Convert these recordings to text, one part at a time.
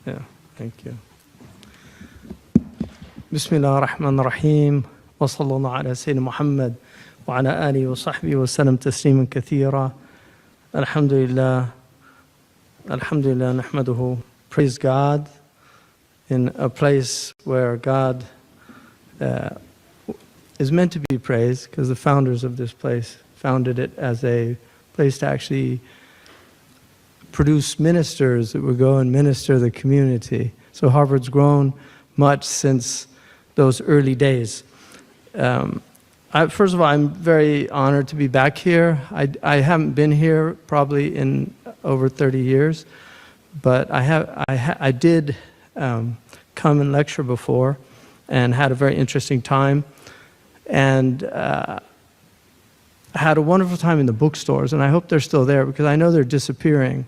Yeah, thank you. Bismillah ar-Rahman ar-Rahim. Wa sallallahu ala Sayyidina Muhammad wa ala alihi wa sahbihi wa sallam tasliman kathira. Alhamdulillah. Alhamdulillah, nahmaduhu. Praise God in a place where God is meant to be praised, because the founders of this place founded it as a place to actually produce ministers that would go and minister the community. So Harvard's grown much since those early days. First of all, I'm very honored to be back here. I haven't been here probably in over 30 years, but I did come and lecture before and had a very interesting time, and had a wonderful time in the bookstores, and I hope they're still there, because I know they're disappearing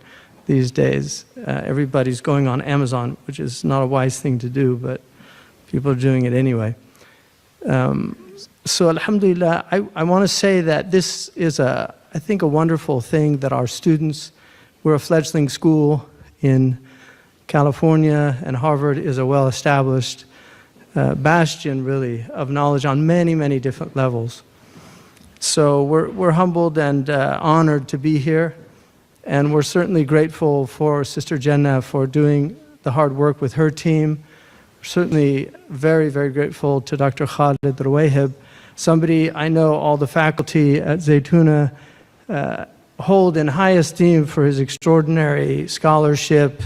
these days. Everybody's going on Amazon, which is not a wise thing to do, but people are doing it anyway. So alhamdulillah, I want to say that this is I think a wonderful thing that our students, we're a fledgling school in California, and Harvard is a well-established bastion, really, of knowledge on many, many different levels. So we're humbled and honored to be here, and we're certainly grateful for Sister Jenna for doing the hard work with her team. We're certainly very, very grateful to Dr. Khalid Rawahib, somebody I know all the faculty at Zaytuna hold in high esteem for his extraordinary scholarship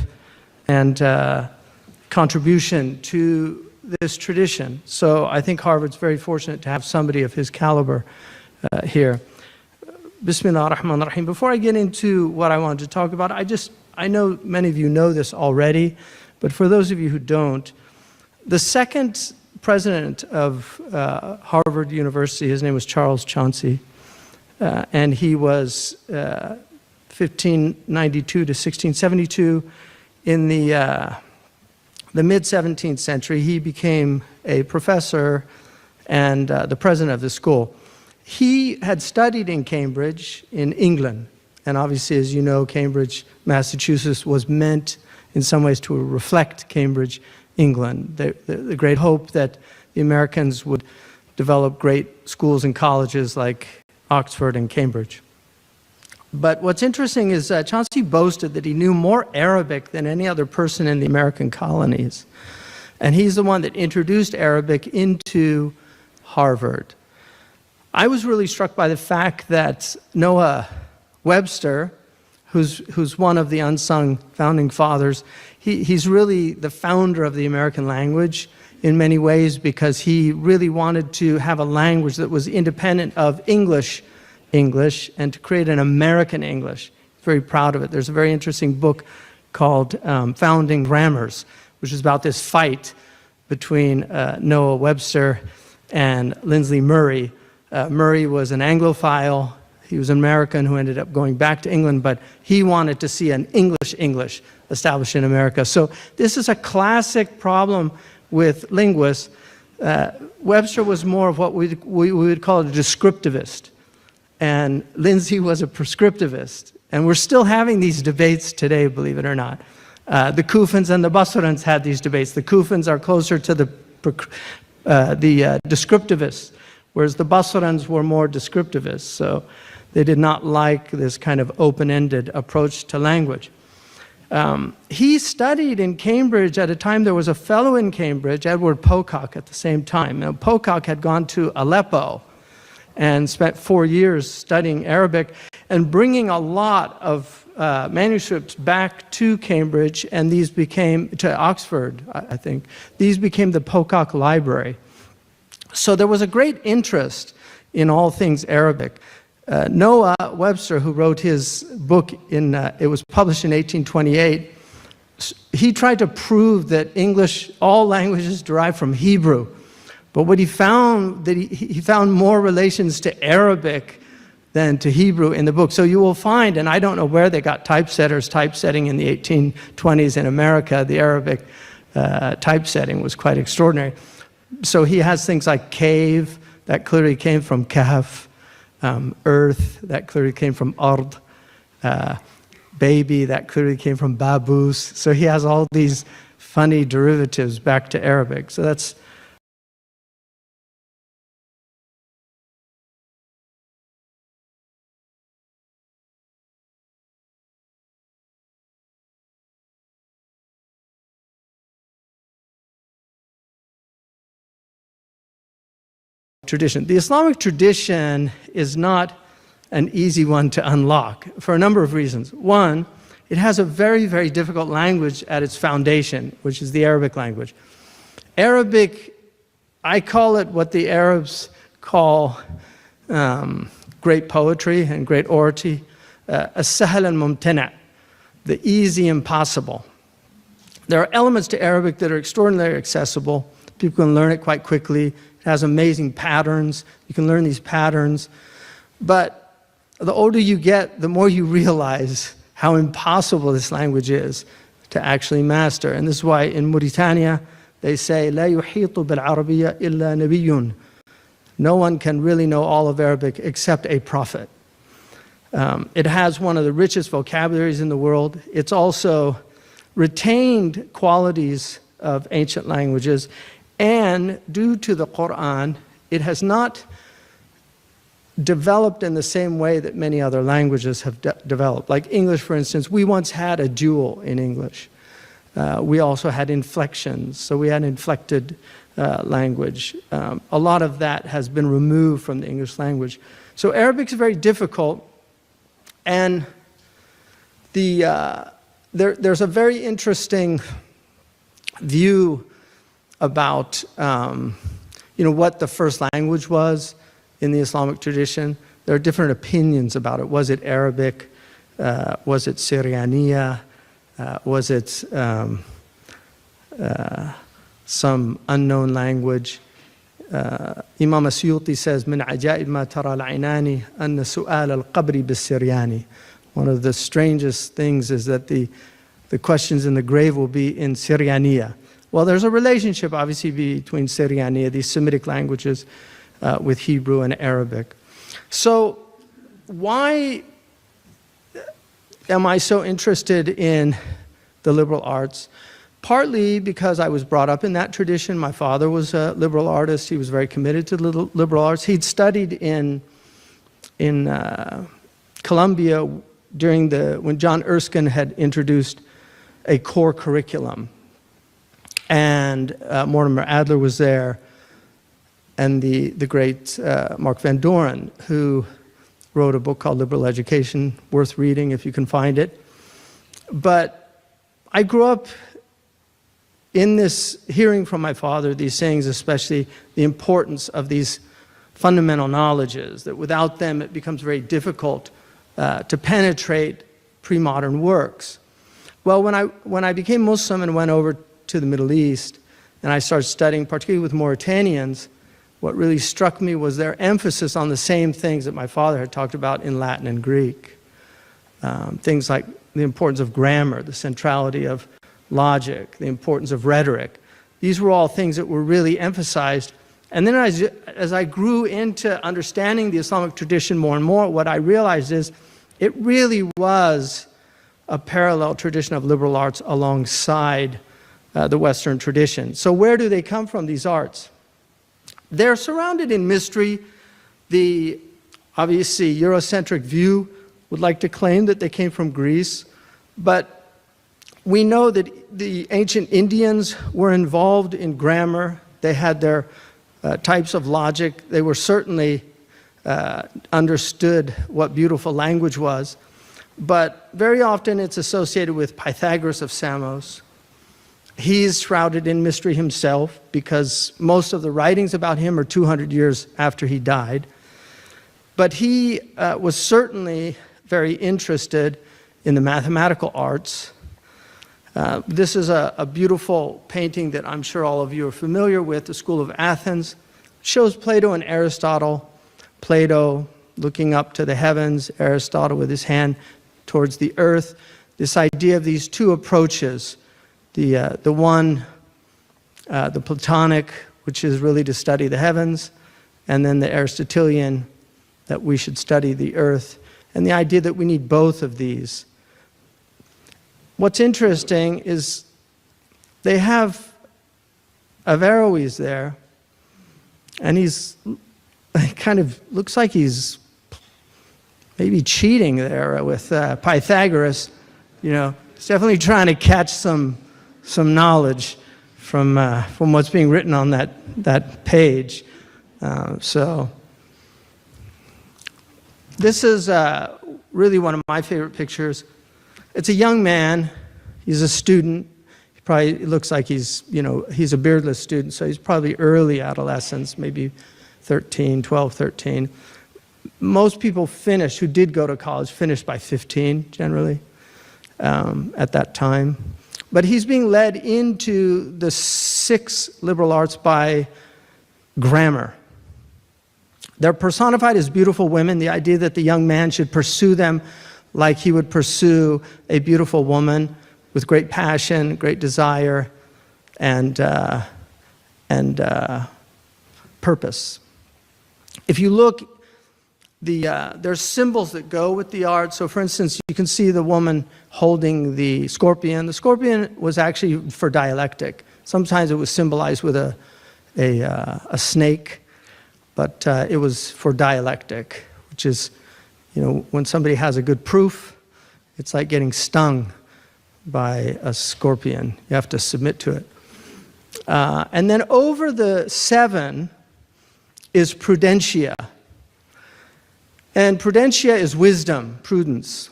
and contribution to this tradition. So I think Harvard's very fortunate to have somebody of his caliber here. Bismillah ar-Rahman ar-Rahim. Before I get into what I wanted to talk about, I know many of you know this already, but for those of you who don't, the second president of Harvard University, his name was Charles Chauncey, and he was 1592 to 1672. In the mid-17th century, he became a professor and the president of the school. He had studied in Cambridge, in England, and obviously, as you know, Cambridge, Massachusetts was meant in some ways to reflect Cambridge, England, the great hope that the Americans would develop great schools and colleges like Oxford and Cambridge. But what's interesting is Chauncey boasted that he knew more Arabic than any other person in the American colonies. And he's the one that introduced Arabic into Harvard. I was really struck by the fact that Noah Webster, who's one of the unsung founding fathers, he's really the founder of the American language in many ways, because he really wanted to have a language that was independent of English and to create an American English. Very proud of it. There's a very interesting book called Founding Grammars, which is about this fight between Noah Webster and Lindsley Murray. Murray was an Anglophile. He was an American who ended up going back to England, but he wanted to see an English established in America. So this is a classic problem with linguists. Webster was more of what we would call a descriptivist, and Lindsay was a prescriptivist. And we're still having these debates today, believe it or not. The Kufans and the Basrans had these debates. The Kufans are closer to the descriptivists, whereas the Basrans were more descriptivists. So they did not like this kind of open-ended approach to language. He studied in Cambridge at a time there was a fellow in Cambridge, Edward Pocock, at the same time. Now, Pocock had gone to Aleppo and spent 4 years studying Arabic and bringing a lot of manuscripts back to Cambridge, and these became, to Oxford, I think. These became the Pocock Library. So there was a great interest in all things Arabic. Noah Webster, who wrote his book it was published in 1828, he tried to prove that all languages derive from Hebrew. But what he found, that he found more relations to Arabic than to Hebrew in the book. So you will find, and I don't know where they got typesetting in the 1820s in America. The Arabic typesetting was quite extraordinary. So he has things like cave, that clearly came from kahf, earth, that clearly came from ard. baby, that clearly came from baboos. So he has all these funny derivatives back to Arabic. So that's tradition. The Islamic tradition is not an easy one to unlock for a number of reasons. One, it has a very, very difficult language at its foundation, which is the Arabic language. Arabic, I call it what the Arabs call great poetry and great oratory, as-sahl al-mumtana', the easy impossible. There are elements to Arabic that are extraordinarily accessible. People can learn it quite quickly. It has amazing patterns. You can learn these patterns. But the older you get, the more you realize how impossible this language is to actually master. And this is why in Mauritania, they say, لا يحيط بالعربية إلا نبي. No one can really know all of Arabic except a prophet. It has one of the richest vocabularies in the world. It's also retained qualities of ancient languages. And due to the Quran, it has not developed in the same way that many other languages have developed. Like English, for instance, we once had a dual in English. We also had inflections, so we had inflected language. A lot of that has been removed from the English language. So Arabic is very difficult, and there's a very interesting view about what the first language was in the Islamic tradition. There are different opinions about it. Was it Arabic? Was it Syriania? Was it some unknown language? Imam Asyuti says, من عجائب ما ترى العينان أن سؤال القبر بالسرياني. One of the strangest things is that the questions in the grave will be in Syriania. Well, there's a relationship, obviously, between Syriania, these Semitic languages, with Hebrew and Arabic. So why am I so interested in the liberal arts? Partly because I was brought up in that tradition. My father was a liberal artist. He was very committed to the liberal arts. He'd studied in Columbia when John Erskine had introduced a core curriculum. And Mortimer Adler was there, and the great Mark Van Doren, who wrote a book called Liberal Education, worth reading if you can find it. But I grew up in this, hearing from my father these things, especially the importance of these fundamental knowledges, that without them it becomes very difficult to penetrate pre-modern works. Well, when I became Muslim and went over to the Middle East, and I started studying, particularly with Mauritanians, what really struck me was their emphasis on the same things that my father had talked about in Latin and Greek. Things like the importance of grammar, the centrality of logic, the importance of rhetoric. These were all things that were really emphasized. And then as I grew into understanding the Islamic tradition more and more, what I realized is it really was a parallel tradition of liberal arts alongside the Western tradition. So where do they come from, these arts? They're surrounded in mystery. The obviously Eurocentric view would like to claim that they came from Greece, but we know that the ancient Indians were involved in grammar. They had their types of logic. They were certainly understood what beautiful language was, but very often it's associated with Pythagoras of Samos. He's shrouded in mystery himself because most of the writings about him are 200 years after he died. But he was certainly very interested in the mathematical arts. This is a beautiful painting that I'm sure all of you are familiar with, the School of Athens. It shows Plato and Aristotle. Plato looking up to the heavens, Aristotle with his hand towards the earth. This idea of these two approaches, the Platonic, which is really to study the heavens, and then the Aristotelian, that we should study the earth, and the idea that we need both of these what's interesting is they have Averroes there, and he kind of looks like he's maybe cheating there with Pythagoras. You know, he's definitely trying to catch some knowledge from what's being written on that page. So this is really one of my favorite pictures. It's a young man. He's a student. He probably looks like he's a beardless student, so he's probably early adolescence, maybe 12, 13. Most people who did go to college, finished by 15 generally at that time. But he's being led into the 6 liberal arts by grammar. They're personified as beautiful women, the idea that the young man should pursue them like he would pursue a beautiful woman with great passion, great desire, and purpose. If you look, there's symbols that go with the art. So for instance, you can see the woman holding the scorpion. The scorpion was actually for dialectic. Sometimes it was symbolized with a snake, but it was for dialectic, which is, when somebody has a good proof, it's like getting stung by a scorpion. You have to submit to it. And then over the 7 is prudentia. And prudentia is wisdom, prudence.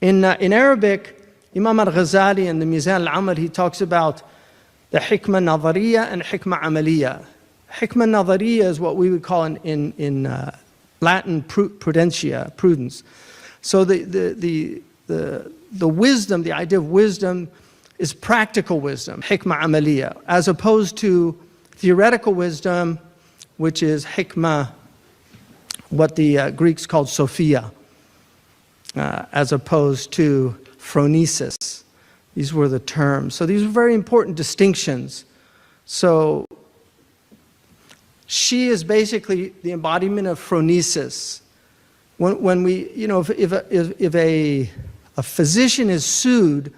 In Arabic, Imam al-Ghazali in the Mizan al-Amal, he talks about the hikmah nadariya and hikmah amaliya. Hikmah nadariya is what we would call in Latin prudentia, prudence. So the wisdom, the idea of wisdom is practical wisdom, hikmah amaliya, as opposed to theoretical wisdom, which is hikmah, what the Greeks called sophia, as opposed to phronesis. These were the terms. So these are very important distinctions. So she is basically the embodiment of phronesis. When we, if a physician is sued,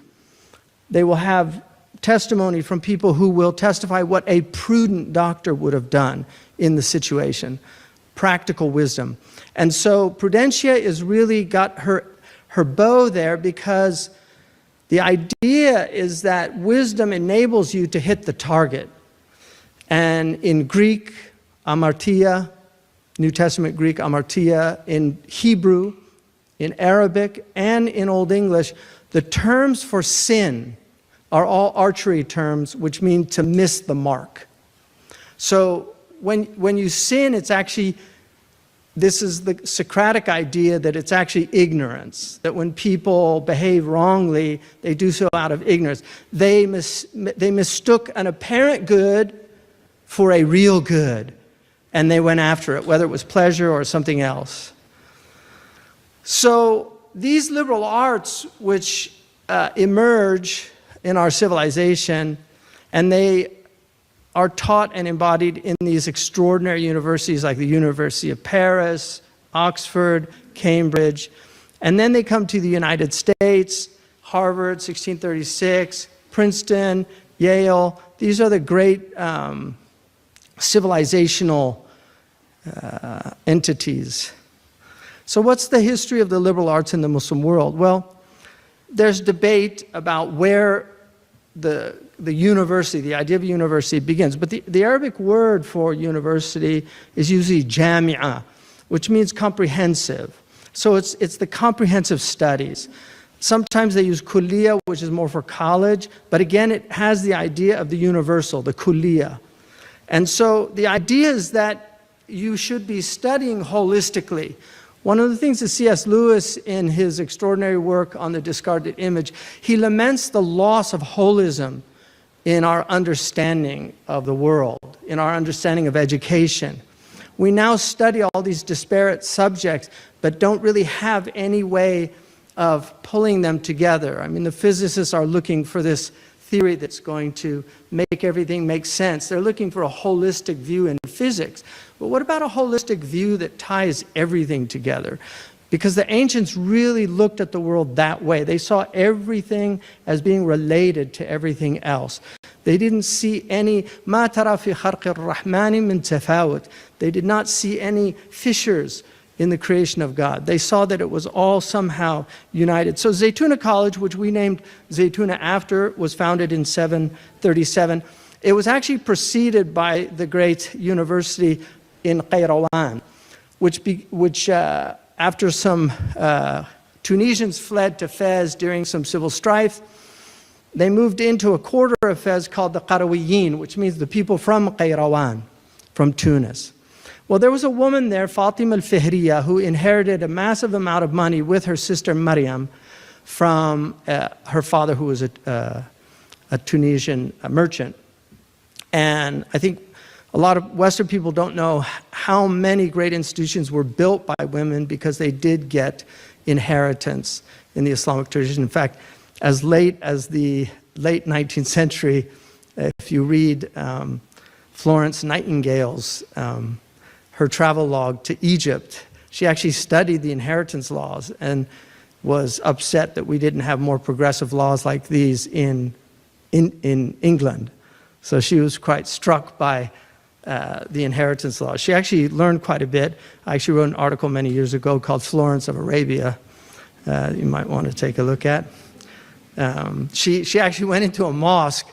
they will have testimony from people who will testify what a prudent doctor would have done in the situation. Practical wisdom. And so prudentia is really got her bow there, because the idea is that wisdom enables you to hit the target. And in Greek, amartia, New Testament Greek, amartia, in Hebrew, in Arabic, and in Old English, the terms for sin are all archery terms, which mean to miss the mark. So when you sin, it's actually, this is the Socratic idea that it's actually ignorance, that when people behave wrongly, they do so out of ignorance. They mistook an apparent good for a real good, and they went after it, whether it was pleasure or something else. So these liberal arts, which emerge in our civilization, and they are taught and embodied in these extraordinary universities like the University of Paris, Oxford, Cambridge, and then they come to the United States, Harvard, 1636, Princeton, Yale. These are the great civilizational entities. So what's the history of the liberal arts in the Muslim world? Well, there's debate about where the university, the idea of university begins. But the Arabic word for university is usually jami'ah, which means comprehensive. So it's the comprehensive studies. Sometimes they use kulliyah, which is more for college, but again, it has the idea of the universal, the kulliyah. And so the idea is that you should be studying holistically. One of the things that C.S. Lewis, in his extraordinary work on the discarded image, he laments the loss of holism in our understanding of the world, in our understanding of education. We now study all these disparate subjects, but don't really have any way of pulling them together. I mean, the physicists are looking for this theory that's going to make everything make sense. They're looking for a holistic view in physics. But what about a holistic view that ties everything together? because the ancients really looked at the world that way. They saw everything as being related to everything else. They didn't see any مَا تَرَى فِي خَلْقِ الرَّحْمَنِ مِنْ تَفَاوُتٍ. They did not see any fissures in the creation of God. They saw that it was all somehow united. So Zaytuna College, which we named Zaytuna after, was founded in 737. It was actually preceded by the great university in Qayrawan, which after some Tunisians fled to Fez during some civil strife, they moved into a quarter of Fez called the Qarawiyyin, which means the people from Qayrawan, from Tunis. Well, there was a woman there, Fatima al-Fihriya, who inherited a massive amount of money with her sister Maryam from her father, who was a Tunisian merchant. And I think a lot of Western people don't know how many great institutions were built by women because they did get inheritance in the Islamic tradition. In fact, as late as the late 19th century, if you read Florence Nightingale's her travel log to Egypt, she actually studied the inheritance laws and was upset that we didn't have more progressive laws like these in England. So she was quite struck by the inheritance laws. She actually learned quite a bit. I actually wrote an article many years ago called Florence of Arabia. You might want to take a look at. She actually went into a mosque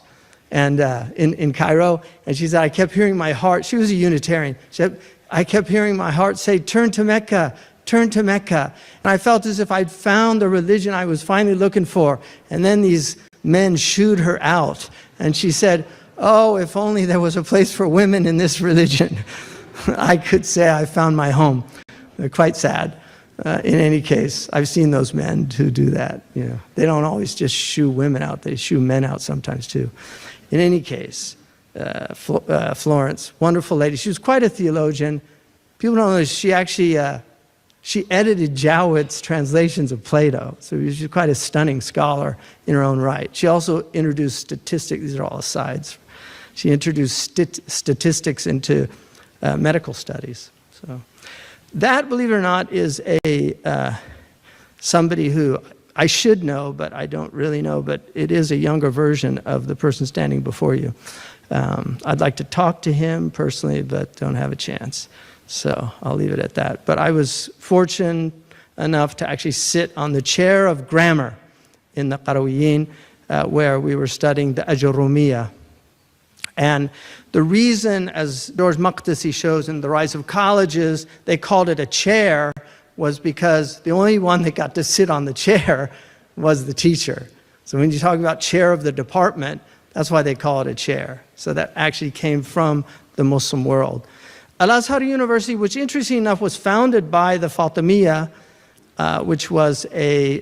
and in Cairo, and she said, I kept hearing my heart. She was a Unitarian. She said, I kept hearing my heart say, turn to Mecca, turn to Mecca. And I felt as if I'd found the religion I was finally looking for. And then these men shooed her out. And she said, oh, if only there was a place for women in this religion. I could say I found my home. They're quite sad. In any case, I've seen those men who do that. You know, they don't always just shoo women out. They shoo men out sometimes too. In any case, Florence, wonderful lady. She was quite a theologian. People don't know she actually she edited Jowett's translations of Plato. So she's quite a stunning scholar in her own right. She also introduced statistics. These are all asides. She introduced statistics into medical studies. So that, believe it or not, is somebody who I should know, but I don't really know, but it is a younger version of the person standing before you. I'd like to talk to him personally, but don't have a chance. So I'll leave it at that. But I was fortunate enough to actually sit on the chair of grammar in the Qarawiyyin, where we were studying the Ajurumiyya. And the reason, as George Maqdisi shows in The Rise of Colleges, they called it a chair was because the only one that got to sit on the chair was the teacher. So when you talk about chair of the department, that's why they call it a chair. So that actually came from the Muslim world. Al-Azhar University, which interesting enough was founded by the Fatimiyya, which was a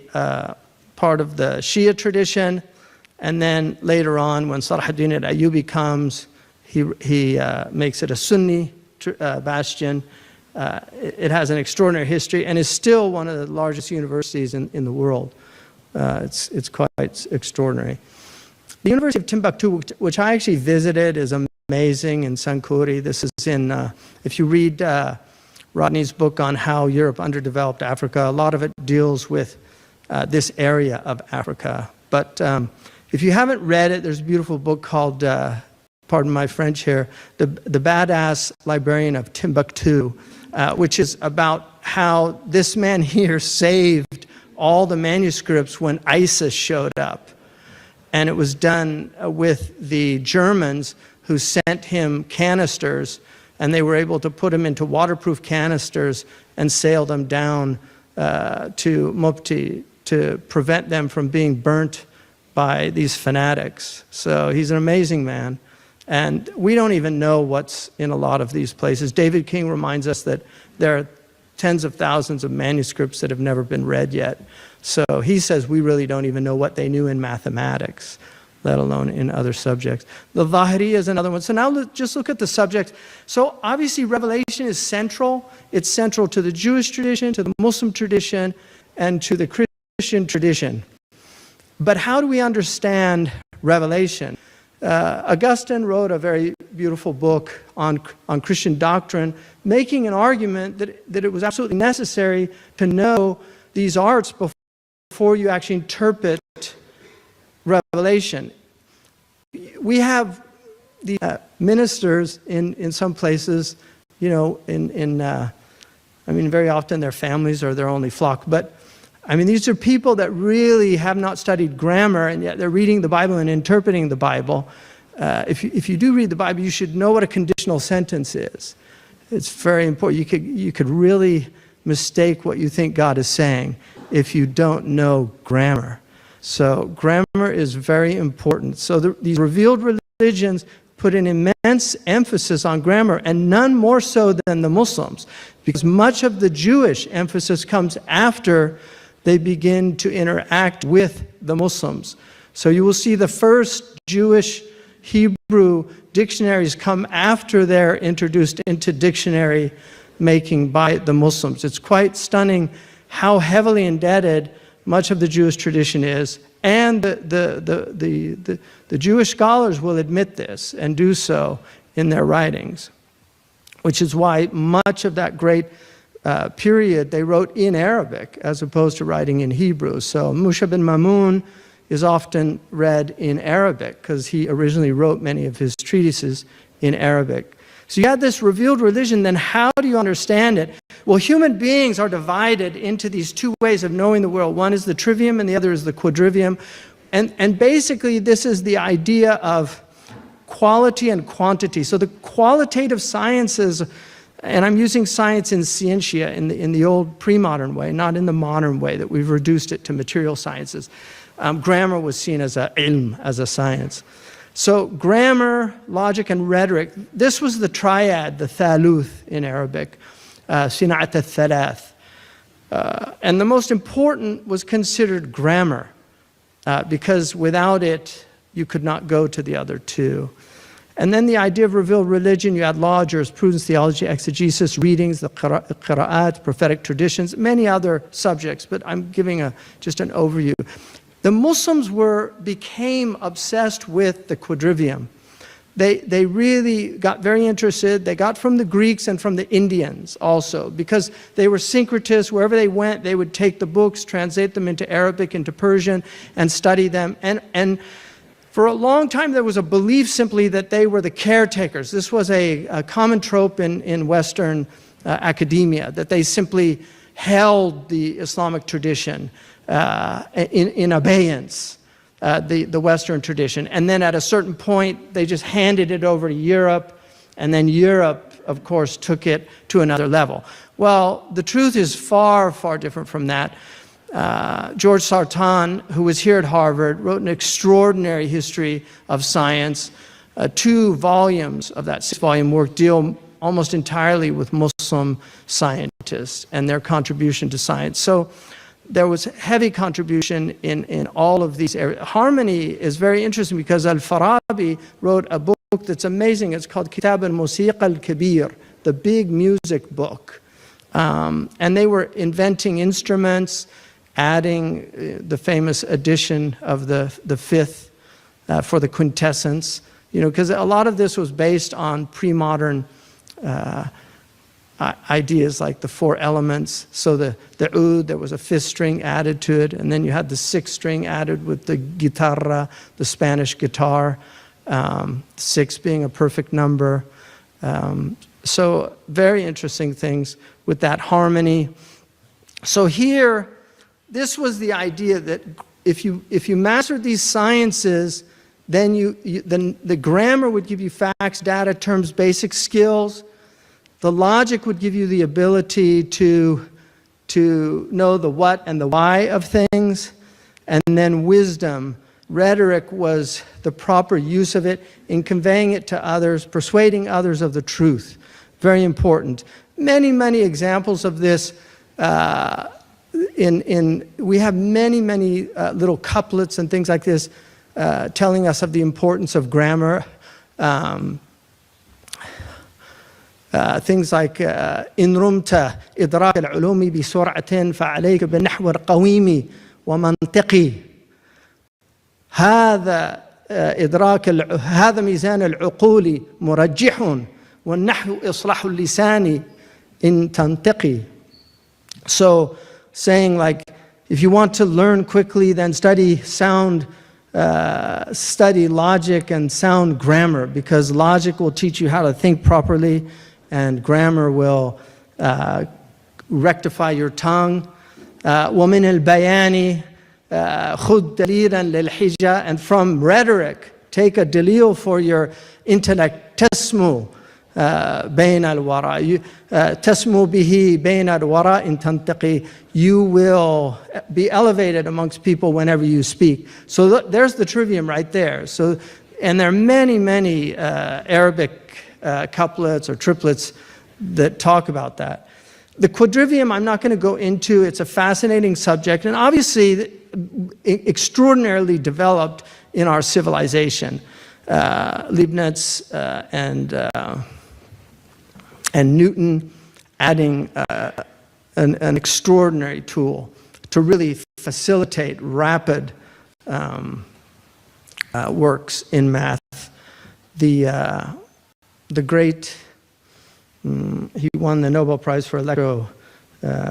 part of the Shia tradition. And then later on, when Salahuddin al-Ayyubi comes, he makes it a Sunni bastion. It has an extraordinary history and is still one of the largest universities in the world. It's quite extraordinary. The University of Timbuktu, which I actually visited, is amazing in Sankuri. This is in, if you read Rodney's book on how Europe underdeveloped Africa, a lot of it deals with this area of Africa. But if you haven't read it, there's a beautiful book called, pardon my French here, The Badass Librarian of Timbuktu, which is about how this man here saved all the manuscripts when ISIS showed up. And it was done with the Germans who sent him canisters, and they were able to put them into waterproof canisters and sail them down to Mopti to prevent them from being burnt by these fanatics. So he's an amazing man. And we don't even know what's in a lot of these places. David King reminds us that there are tens of thousands of manuscripts that have never been read yet. So he says we really don't even know what they knew in mathematics, let alone in other subjects. The Zahiri is another one. So now let's just look at the subjects. So obviously Revelation is central. It's central to the Jewish tradition, to the Muslim tradition, and to the Christian tradition. But how do we understand Revelation? Augustine wrote a very beautiful book on Christian doctrine, making an argument that it was absolutely necessary to know these arts before you actually interpret Revelation. We have the ministers in some places, you know, I mean, very often their families are their only flock, but I mean, these are people that really have not studied grammar, and yet they're reading the Bible and interpreting the Bible. If you do read the Bible, you should know what a conditional sentence is. It's very important. You could really mistake what you think God is saying if you don't know grammar. So grammar is very important. So these revealed religions put an immense emphasis on grammar, and none more so than the Muslims, because much of the Jewish emphasis comes after they begin to interact with the Muslims. So you will see the first Jewish Hebrew dictionaries come after they're introduced into dictionary making by the Muslims. It's quite stunning how heavily indebted much of the Jewish tradition is, and the Jewish scholars will admit this and do so in their writings, which is why much of that great period they wrote in Arabic as opposed to writing in Hebrew. So Musha bin Mamun is often read in Arabic because he originally wrote many of his treatises in Arabic. So you had this revealed religion, then how do you understand it? Well, human beings are divided into these two ways of knowing the world. One is the trivium and the other is the quadrivium. And basically this is the idea of quality and quantity. So the qualitative sciences, and I'm using science in scientia in the old pre-modern way, not in the modern way that we've reduced it to material sciences. Grammar was seen as a ilm, as a science. So grammar, logic, and rhetoric, this was the triad, the thaluth in Arabic, sina'at al-thalath. And the most important was considered grammar, because without it, you could not go to the other two. And then the idea of revealed religion, you had law, jurisprudence, theology, exegesis, readings, the qira'at, prophetic traditions, many other subjects, but I'm giving just an overview. The Muslims became obsessed with the quadrivium. They really got very interested. They got from the Greeks and from the Indians also, because they were syncretists. Wherever they went, they would take the books, translate them into Arabic, into Persian, and study them. And for a long time, there was a belief simply that they were the caretakers. This was a common trope in Western academia, that they simply held the Islamic tradition in abeyance, the Western tradition. And then at a certain point, they just handed it over to Europe, and then Europe, of course, took it to another level. Well, the truth is far, far different from that. George Sarton, who was here at Harvard, wrote an extraordinary history of science. 2 volumes of that 6-volume work deal almost entirely with Muslim scientists and their contribution to science. So there was heavy contribution in all of these areas. Harmony is very interesting because Al-Farabi wrote a book that's amazing. It's called Kitab al-Musiqa al-Kabir, the big music book. And they were inventing instruments, adding the famous addition of the fifth for the quintessence, you know, because a lot of this was based on pre-modern ideas like the 4 elements. So the oud, there was a 5th string added to it, and then you had the 6th string added with the guitarra, the Spanish guitar, 6 being a perfect number. So very interesting things with that harmony. So here, this was the idea that if you mastered these sciences, then the grammar would give you facts, data, terms, basic skills. The logic would give you the ability to know the what and the why of things. And then wisdom, rhetoric was the proper use of it in conveying it to others, persuading others of the truth. Very important. Many, many examples of this. We have many, many little couplets and things like this telling us of the importance of grammar. Things like إن رمت إدراك العلوم بسرعة فعليك بالنحو القويم ومنطقي. هذا هذا ميزان العقول مرجح والنحو إصلاح اللسان إن تنتقي. So saying like, if you want to learn quickly, then study logic and sound grammar, because logic will teach you how to think properly, and grammar will rectify your tongue. ومن البيان خذ دليلا للحجة, and from rhetoric, take a dalil for your intellect. تسمو بين الوراء تسمو به بين الوراء إن تنتقي. You will be elevated amongst people whenever you speak. So there's the trivium right there. So, and there are many, many Arabic couplets or triplets that talk about that. The quadrivium I'm not going to go into. It's a fascinating subject, and obviously extraordinarily developed in our civilization. Leibniz and Newton adding an extraordinary tool to really facilitate rapid works in math. The great, he won the Nobel Prize for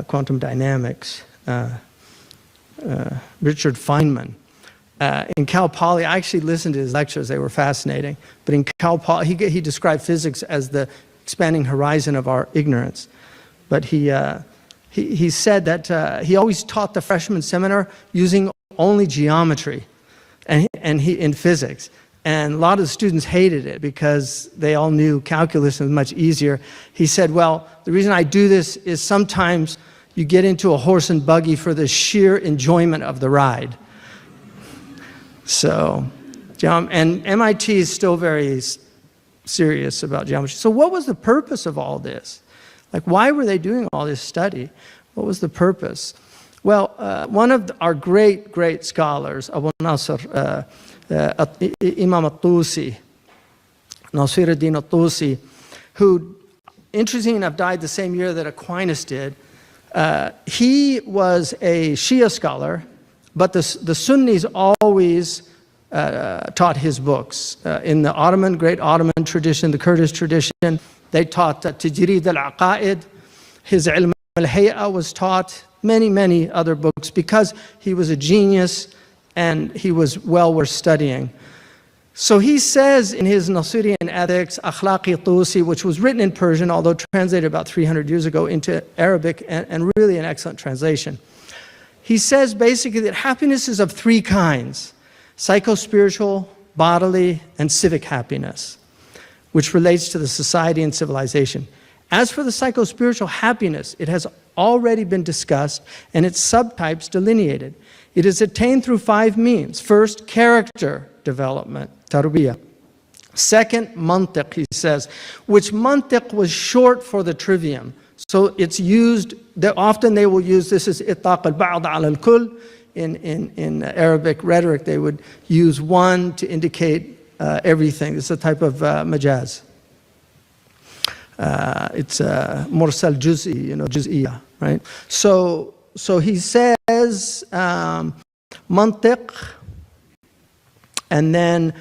quantum dynamics, Richard Feynman. In Cal Poly, I actually listened to his lectures. They were fascinating. But in Cal Poly, he described physics as the expanding horizon of our ignorance. But he said that he always taught the freshman seminar using only geometry and he in physics. And a lot of the students hated it because they all knew calculus was much easier. He said, well, the reason I do this is sometimes you get into a horse and buggy for the sheer enjoyment of the ride. So, and MIT is still very serious about geometry. So what was the purpose of all this? Like, why were they doing all this study? What was the purpose? Well, one of our great, great scholars, Abu Nasr, Imam al-Tusi, Nasiruddin al-Tusi, who, interesting enough, died the same year that Aquinas did. He was a Shia scholar, but the Sunnis always taught his books. In the great Ottoman tradition, the Kurdish tradition, they taught Tajrid al-Aqaid. His Ilm al-Hay'a was taught, many, many other books, because he was a genius and he was well worth studying. So he says in his Nasirian Ethics, Akhlaqi Tusi, which was written in Persian, although translated about 300 years ago into Arabic, and really an excellent translation. He says basically that happiness is of three kinds: psycho-spiritual, bodily, and civic happiness, which relates to the society and civilization. As for the psycho-spiritual happiness, it has already been discussed and its subtypes delineated. It is attained through 5 means. First, character development, tarbiyah. Second, mantiq, he says, which mantiq was short for the trivium. So it's used, often they will use, this is itlaq al-ba'd ala al-kull. In Arabic rhetoric, they would use one to indicate everything. It's a type of majaz. It's mursal juz'i, juz'iyya, right? So he says mantiq, and then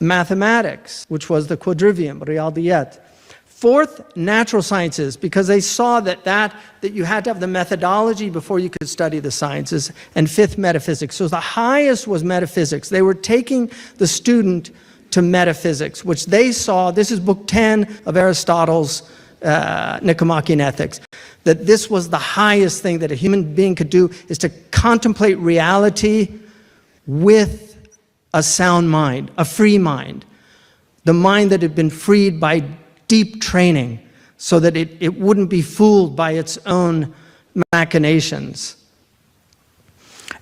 mathematics, which was the quadrivium, riyadiyat. Fourth, natural sciences, because they saw that you had to have the methodology before you could study the sciences. And fifth, metaphysics. So the highest was metaphysics. They were taking the student to metaphysics, which they saw, this is book 10 of Aristotle's Nicomachean Ethics, that this was the highest thing that a human being could do, is to contemplate reality with a sound mind, a free mind, the mind that had been freed by deep training, so that it wouldn't be fooled by its own machinations.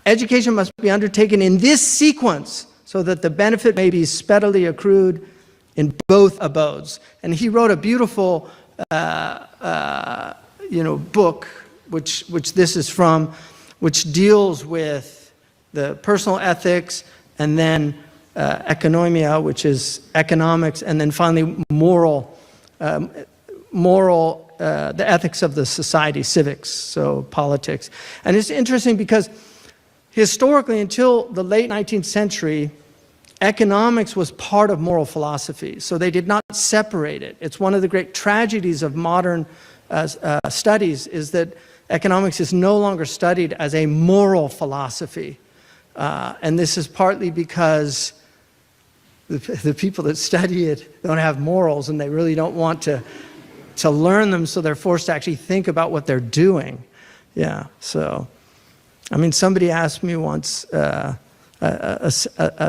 Education must be undertaken in this sequence, so that the benefit may be speedily accrued in both abodes. And he wrote a beautiful book, which this is from, which deals with the personal ethics, and then economia, which is economics, and then finally the ethics of the society, civics, so politics. And it's interesting because historically, until the late 19th century, economics was part of moral philosophy, so they did not separate it. It's one of the great tragedies of modern studies is that economics is no longer studied as a moral philosophy. And this is partly because the people that study it don't have morals, and they really don't want to learn them, so they're forced to actually think about what they're doing. Yeah, so, I mean, somebody asked me once, a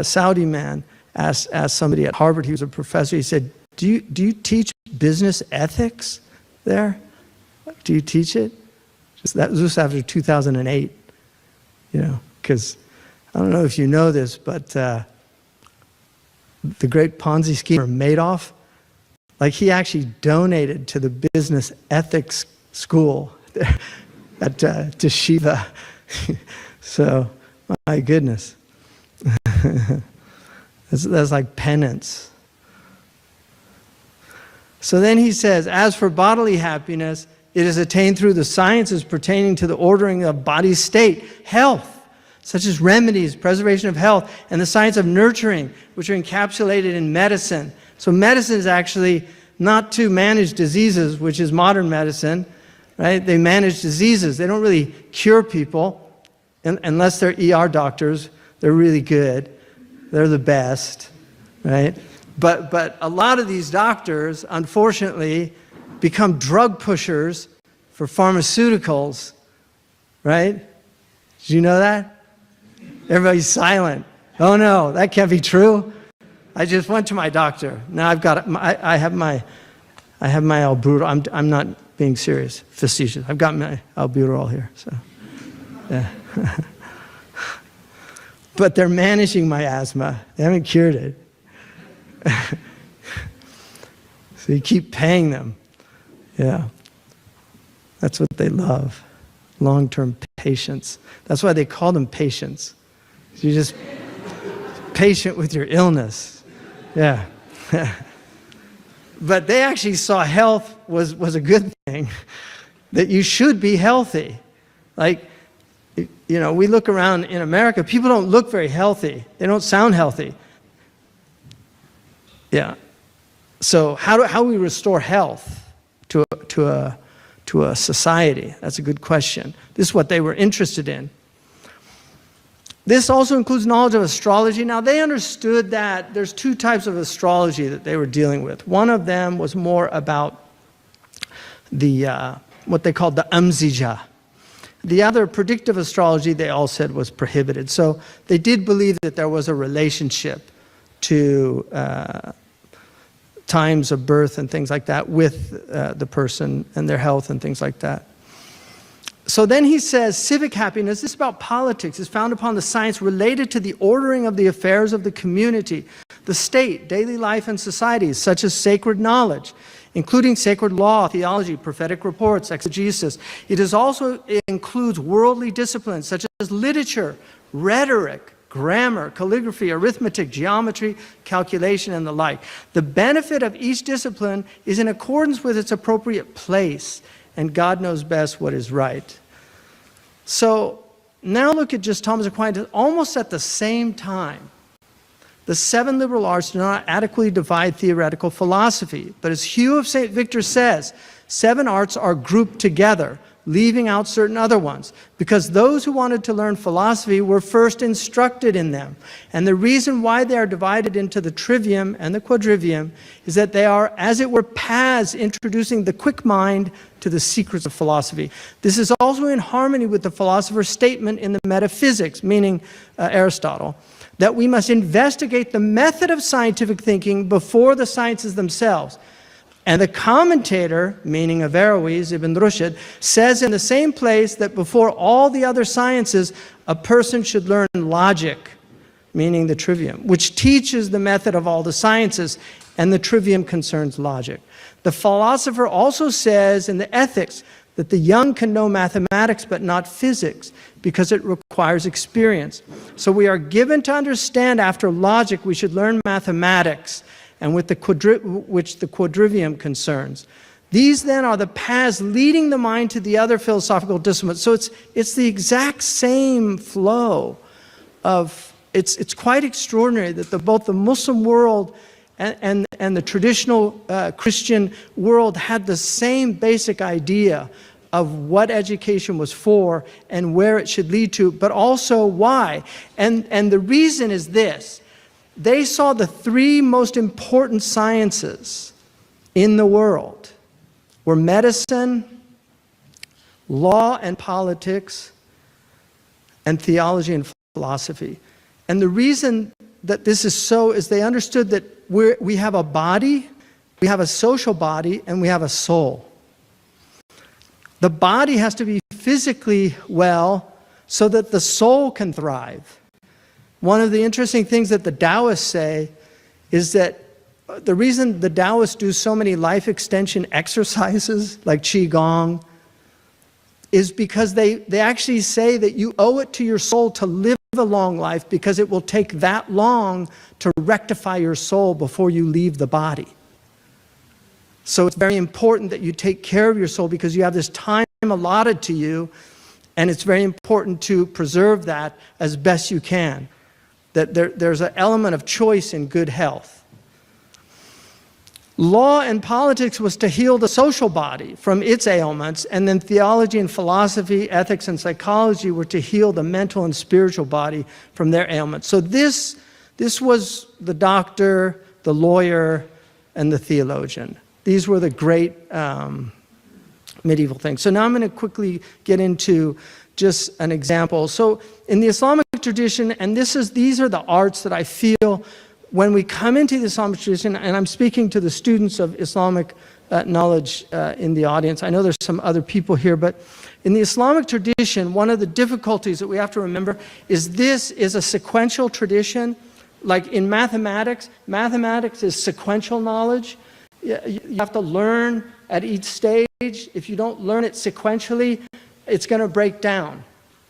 Saudi man asked somebody at Harvard, he was a professor, he said, do you teach business ethics there? Do you teach it? That was after 2008, you know, because I don't know if you know this, but the great Ponzi schemer Madoff, like he actually donated to the business ethics school at Shiva. So, my goodness. That's like penance. So then he says, as for bodily happiness, it is attained through the sciences pertaining to the ordering of body's state, health, such as remedies, preservation of health, and the science of nurturing, which are encapsulated in medicine. So medicine is actually not to manage diseases, which is modern medicine, right? They manage diseases. They don't really cure people, unless they're ER doctors. They're really good. They're the best, right? But a lot of these doctors, unfortunately, become drug pushers for pharmaceuticals, right? Did you know that? Everybody's silent. Oh no, that can't be true. I just went to my doctor. Now I have my albuterol. I'm not being serious, facetious. I've got my albuterol here, so yeah. But they're managing my asthma. They haven't cured it. So you keep paying them. Yeah. That's what they love. Long-term patients. That's why they call them patients. You're just patient with your illness. Yeah. But they actually saw health was a good thing, that you should be healthy. Like, you know, we look around in America, people don't look very healthy. They don't sound healthy. Yeah. So how do we restore health to a society? That's a good question. This is what they were interested in. This also includes knowledge of astrology. Now, they understood that there's two types of astrology that they were dealing with. One of them was more about the what they called the amzija. The other, predictive astrology, they all said was prohibited. So they did believe that there was a relationship to times of birth and things like that with the person and their health and things like that. So then he says, civic happiness, this is about politics, is found upon the science related to the ordering of the affairs of the community, the state, daily life, and society, such as sacred knowledge, including sacred law, theology, prophetic reports, exegesis. It includes worldly disciplines such as literature, rhetoric, grammar, calligraphy, arithmetic, geometry, calculation, and the like. The benefit of each discipline is in accordance with its appropriate place, and God knows best what is right. So now look at just Thomas Aquinas. Almost at the same time, the 7 liberal arts do not adequately divide theoretical philosophy. But as Hugh of St. Victor says, 7 arts are grouped together, leaving out certain other ones, because those who wanted to learn philosophy were first instructed in them. And the reason why they are divided into the trivium and the quadrivium is that they are, as it were, paths introducing the quick mind to the secrets of philosophy. This is also in harmony with the philosopher's statement in the Metaphysics, meaning Aristotle, that we must investigate the method of scientific thinking before the sciences themselves. And the commentator, meaning Averroes, Ibn Rushd, says in the same place that before all the other sciences, a person should learn logic, meaning the trivium, which teaches the method of all the sciences, and the trivium concerns logic. The philosopher also says in the Ethics that the young can know mathematics but not physics, because it requires experience. So we are given to understand after logic we should learn mathematics, and with which the quadrivium concerns. These then are the paths leading the mind to the other philosophical disciplines. So it's the exact same flow of, it's quite extraordinary that both the Muslim world and the traditional Christian world had the same basic idea of what education was for and where it should lead to, but also why. And the reason is this: they saw the three most important sciences in the world were medicine, law and politics, and theology and philosophy. And the reason that this is so is they understood that we have a body, we have a social body, and we have a soul. The body has to be physically well so that the soul can thrive. One of the interesting things that the Taoists say is that the reason the Taoists do so many life extension exercises like Qigong is because they actually say that you owe it to your soul to live a long life, because it will take that long to rectify your soul before you leave the body. So it's very important that you take care of your soul, because you have this time allotted to you, and it's very important to preserve that as best you can. That there's an element of choice in good health. Law and politics was to heal the social body from its ailments, and then theology and philosophy, ethics and psychology were to heal the mental and spiritual body from their ailments. So this was the doctor, the lawyer, and the theologian. These were the great medieval things. So now I'm going to quickly get into just an example. So in the Islamic tradition, and these are the arts that I feel when we come into the Islamic tradition, and I'm speaking to the students of Islamic knowledge in the audience. I know there's some other people here, but in the Islamic tradition, one of the difficulties that we have to remember is this is a sequential tradition. Like in mathematics, mathematics is sequential knowledge. You have to learn at each stage. If you don't learn it sequentially, it's going to break down,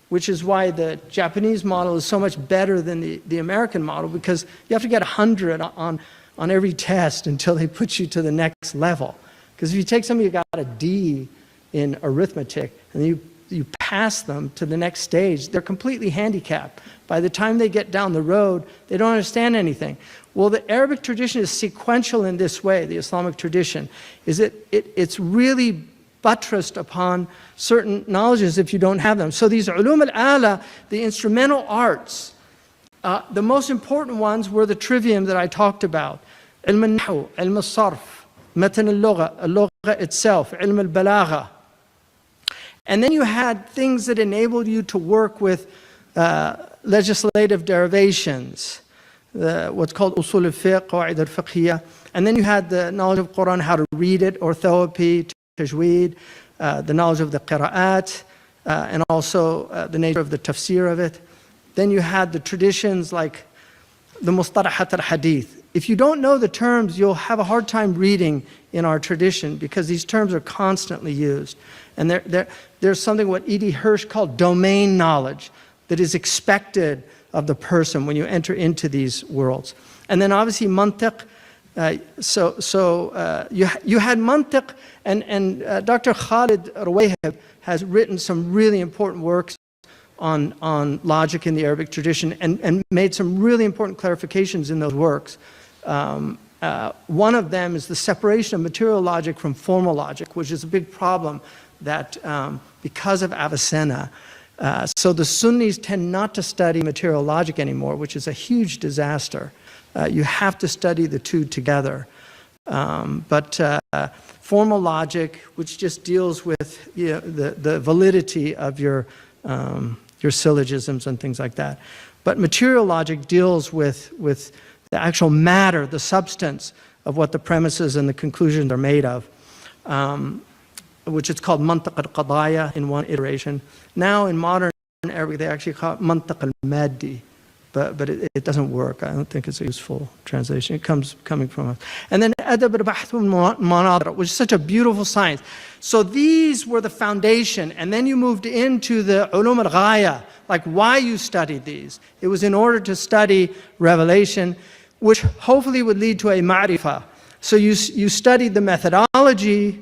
which is why the Japanese model is so much better than the American model, because you have to get 100 on every test until they put you to the next level. Because if you take somebody who got a D in arithmetic and you pass them to the next stage, they're completely handicapped. By the time they get down the road, they don't understand anything. Well, the Arabic tradition is sequential in this way, the Islamic tradition, is it's really buttressed upon certain knowledges if you don't have them. So these ulum al-ala, the instrumental arts, the most important ones were the trivium that I talked about. Ilm al-nahu, ilm al-sarf, matan al-lugha itself, ilm al-balagha. And then you had things that enabled you to work with legislative derivations, what's called usul al-fiqh, qawaid al-fiqhiyya. And then you had the knowledge of Quran, how to read it, orthopy, tajweed, the knowledge of the qira'at, and also the nature of the tafsir of it. Then you had the traditions like the mustalahat al-hadith. If you don't know the terms, you'll have a hard time reading in our tradition, because these terms are constantly used. And there's something what E.D. Hirsch called domain knowledge that is expected of the person when you enter into these worlds. And then obviously mantiq. You had mantiq, and Dr. Khalid Ruwayhib has written some really important works on logic in the Arabic tradition, and made some really important clarifications in those works. One of them is the separation of material logic from formal logic, which is a big problem that because of Avicenna. So the Sunnis tend not to study material logic anymore, which is a huge disaster. You have to study the two together. But formal logic, which just deals with the validity of your syllogisms and things like that. But material logic deals with the actual matter, the substance of what the premises and the conclusions are made of, which is called mantiq al-qadaya in one iteration. Now in modern Arabic, they actually call it mantiq al-maddi. But it doesn't work. I don't think it's a useful translation. It coming from us. And then adab al-bahth wal-munadara, which is such a beautiful science. So these were the foundation, and then you moved into the ulum al-ghaya, like why you studied these. It was in order to study revelation, which hopefully would lead to a ma'rifah. So you studied the methodology,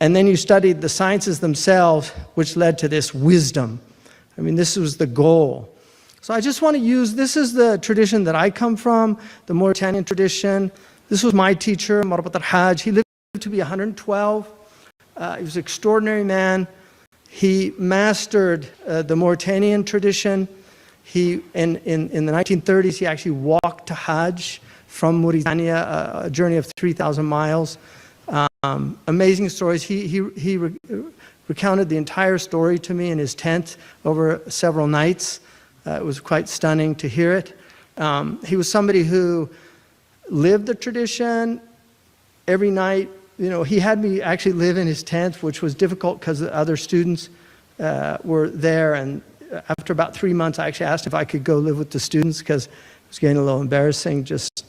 And then you studied the sciences themselves, which led to this wisdom. I mean, this was the goal. So I just want to use, this is the tradition that I come from, the Mauritanian tradition. This was my teacher, Marabat al-Hajj. He lived to be 112. He was an extraordinary man. He mastered the Mauritanian tradition. He, in the 1930s, he actually walked to Hajj from Mauritania, a journey of 3,000 miles. Amazing stories. He recounted the entire story to me in his tent over several nights. It was quite stunning to hear it. He was somebody who lived the tradition every night. You know, he had me actually live in his tent, which was difficult because the other students were there. And after about 3 months, I actually asked if I could go live with the students because it was getting a little embarrassing. Just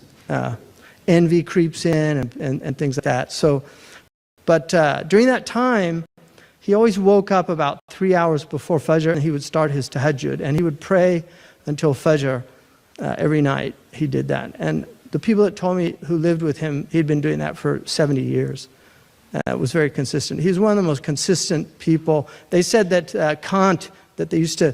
envy creeps in and things like that. So, but during that time, he always woke up about 3 hours before Fajr, and he would start his tahajjud, and he would pray until Fajr every night. He did that. And the people that told me who lived with him, he'd been doing that for 70 years. It was very consistent. He's one of the most consistent people. They said that Kant, that they used to,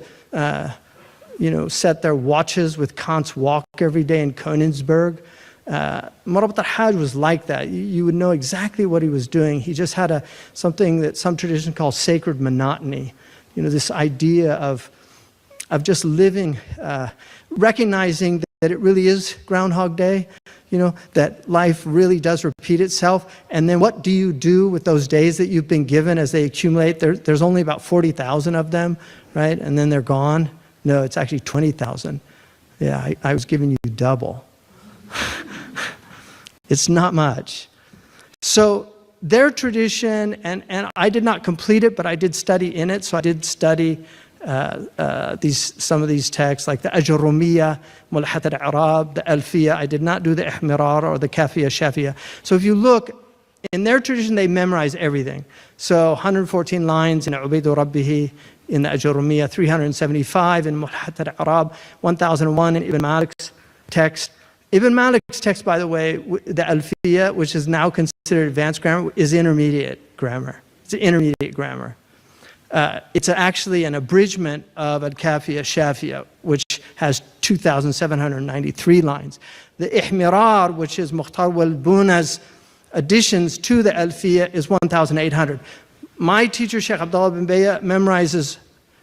set their watches with Kant's walk every day in Königsberg. Marabat al-Hajj was like that. You would know exactly what he was doing. He just had something that some traditions call sacred monotony. You know, this idea of just living, recognizing that it really is Groundhog Day, you know, that life really does repeat itself. And then what do you do with those days that you've been given as they accumulate? There's only about 40,000 of them, right? And then they're gone. No, it's actually 20,000. Yeah, I was giving you double. It's not much. So their tradition, and I did not complete it, but I did study in it. So I did study some of these texts, like the Ajurumiyya, Mulhat al-Arab, the Alfiya. I did not do the Ihmirar or the Kafiya Shafiya. So if you look, in their tradition, they memorize everything. So 114 lines in Ubaidu Rabbihi, in the Ajurumiyya, 375 in Mulhat al-Arab, 1001 in Ibn Malik's text. Ibn Malik's text, by the way, the Alfiya, which is now considered advanced grammar, is intermediate grammar. It's an intermediate grammar. It's actually an abridgment of Al-Kafiya Shafiya, which has 2,793 lines. The Ihmirar, which is Mukhtar wal-Buna's additions to the Alfiya, is 1,800. My teacher, Shaykh Abdullah bin Bayya, memorizes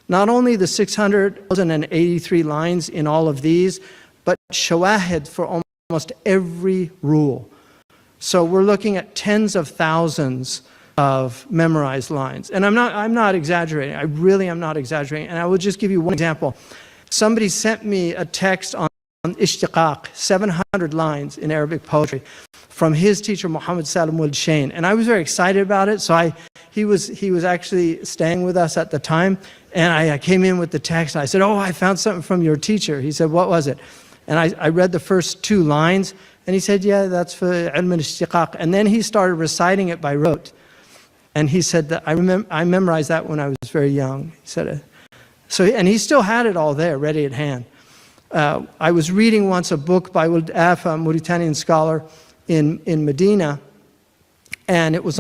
not only the 683 lines in all of these, but shawahid for almost every rule. So we're looking at tens of thousands of memorized lines. And I'm not exaggerating. I really am not exaggerating. And I will just give you one example. Somebody sent me a text on ishtiqaq, 700 lines in Arabic poetry from his teacher, Muhammad Salim Wuld Shayn. And I was very excited about it. So he was actually staying with us at the time. And I came in with the text and I said, "Oh, I found something from your teacher." He said, "What was it?" And I read the first 2 lines, and he said, "Yeah, that's for ilm al-ishtiqaq." And then he started reciting it by rote. And he said that I memorized that when I was very young. He said, and he still had it all there, ready at hand. I was reading once a book by Wuld Afa, a Mauritanian scholar in Medina, and it was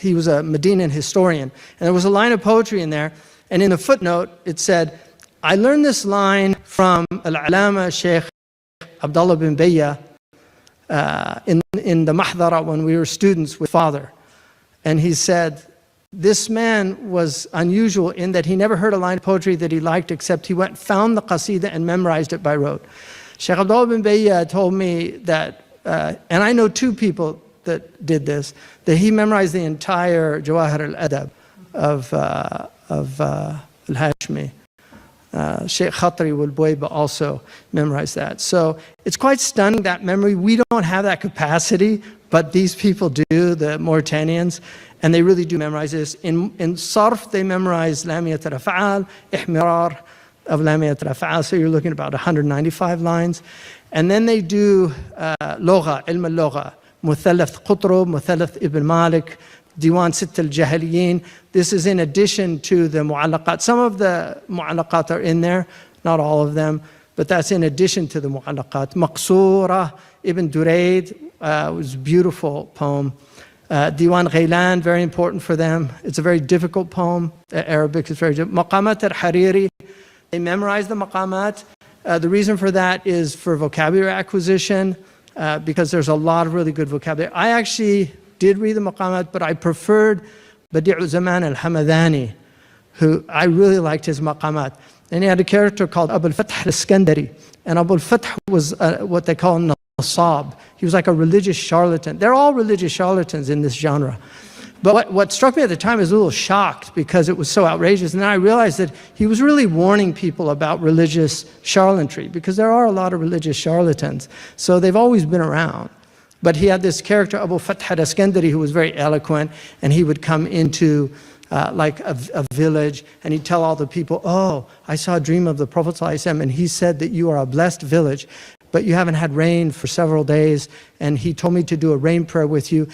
he was a Medinan historian. And there was a line of poetry in there, and in the footnote it said, "I learned this line from Al-Alama Shaykh Abdullah bin Bayya in the Mahdara when we were students with father." And he said, this man was unusual in that he never heard a line of poetry that he liked, except he went, found the qasida and memorized it by rote. Shaykh Abdullah bin Bayya told me that, and I know 2 people that did this, that he memorized the entire Jawahir al-Adab of al-Hashmi. Sheikh Khatri wal-Buwayba also memorized that. So it's quite stunning, that memory. We don't have that capacity, but these people do, the Mauritanians, and they really do memorize this. In Sarf, they memorize Lamiyat al-Af'al, Ihmirar of Lamiyat al-Af'al, so you're looking at about 195 lines. And then they do Lugha, Ilm al-Lugha, Muthallath Qutrub, Muthallath Ibn Malik, Diwan Sitt al-Jahiliyin. This is in addition to the Mu'allaqat. Some of the Mu'allaqat are in there, not all of them, but that's in addition to the Mu'allaqat. Maqsura, Ibn Durayd was a beautiful poem. Diwan Ghailan, very important for them. It's a very difficult poem. Arabic is very difficult. Maqamat al-Hariri, they memorize the maqamat. The reason for that is for vocabulary acquisition, because there's a lot of really good vocabulary. I actually did read the maqamat, but I preferred Badi'u Zaman al-Hamadani, who I really liked his maqamat. And he had a character called Abu al-Fath al-Iskandari. And Abu al-Fath was what they call Nasab. He was like a religious charlatan. They're all religious charlatans in this genre. But what struck me at the time was a little shocked because it was so outrageous. And then I realized that he was really warning people about religious charlatanry, because there are a lot of religious charlatans. So they've always been around. But he had this character, Abu Fath al-Iskandari, who was very eloquent, and he would come into like a village, and he'd tell all the people, oh, I saw a dream of the Prophet ﷺ, and he said that you are a blessed village, but you haven't had rain for several days, and he told me to do a rain prayer with you,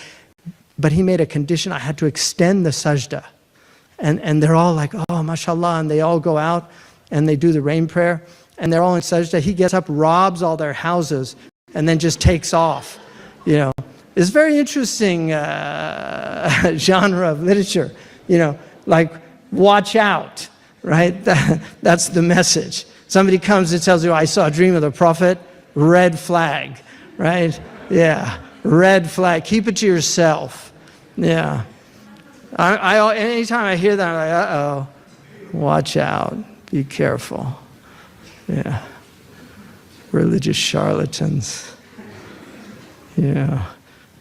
but he made a condition, I had to extend the sajda. And they're all like, oh, mashallah, and they all go out, and they do the rain prayer, and they're all in sajda. He gets up, robs all their houses, and then just takes off, you know. It's a very interesting genre of literature. You know, like, watch out, right? That's the message. Somebody comes and tells you, I saw a dream of the Prophet, red flag, right? Yeah, red flag. Keep it to yourself. Yeah. Anytime I hear that, I'm like, uh-oh, watch out, be careful. Yeah. Religious charlatans. Yeah.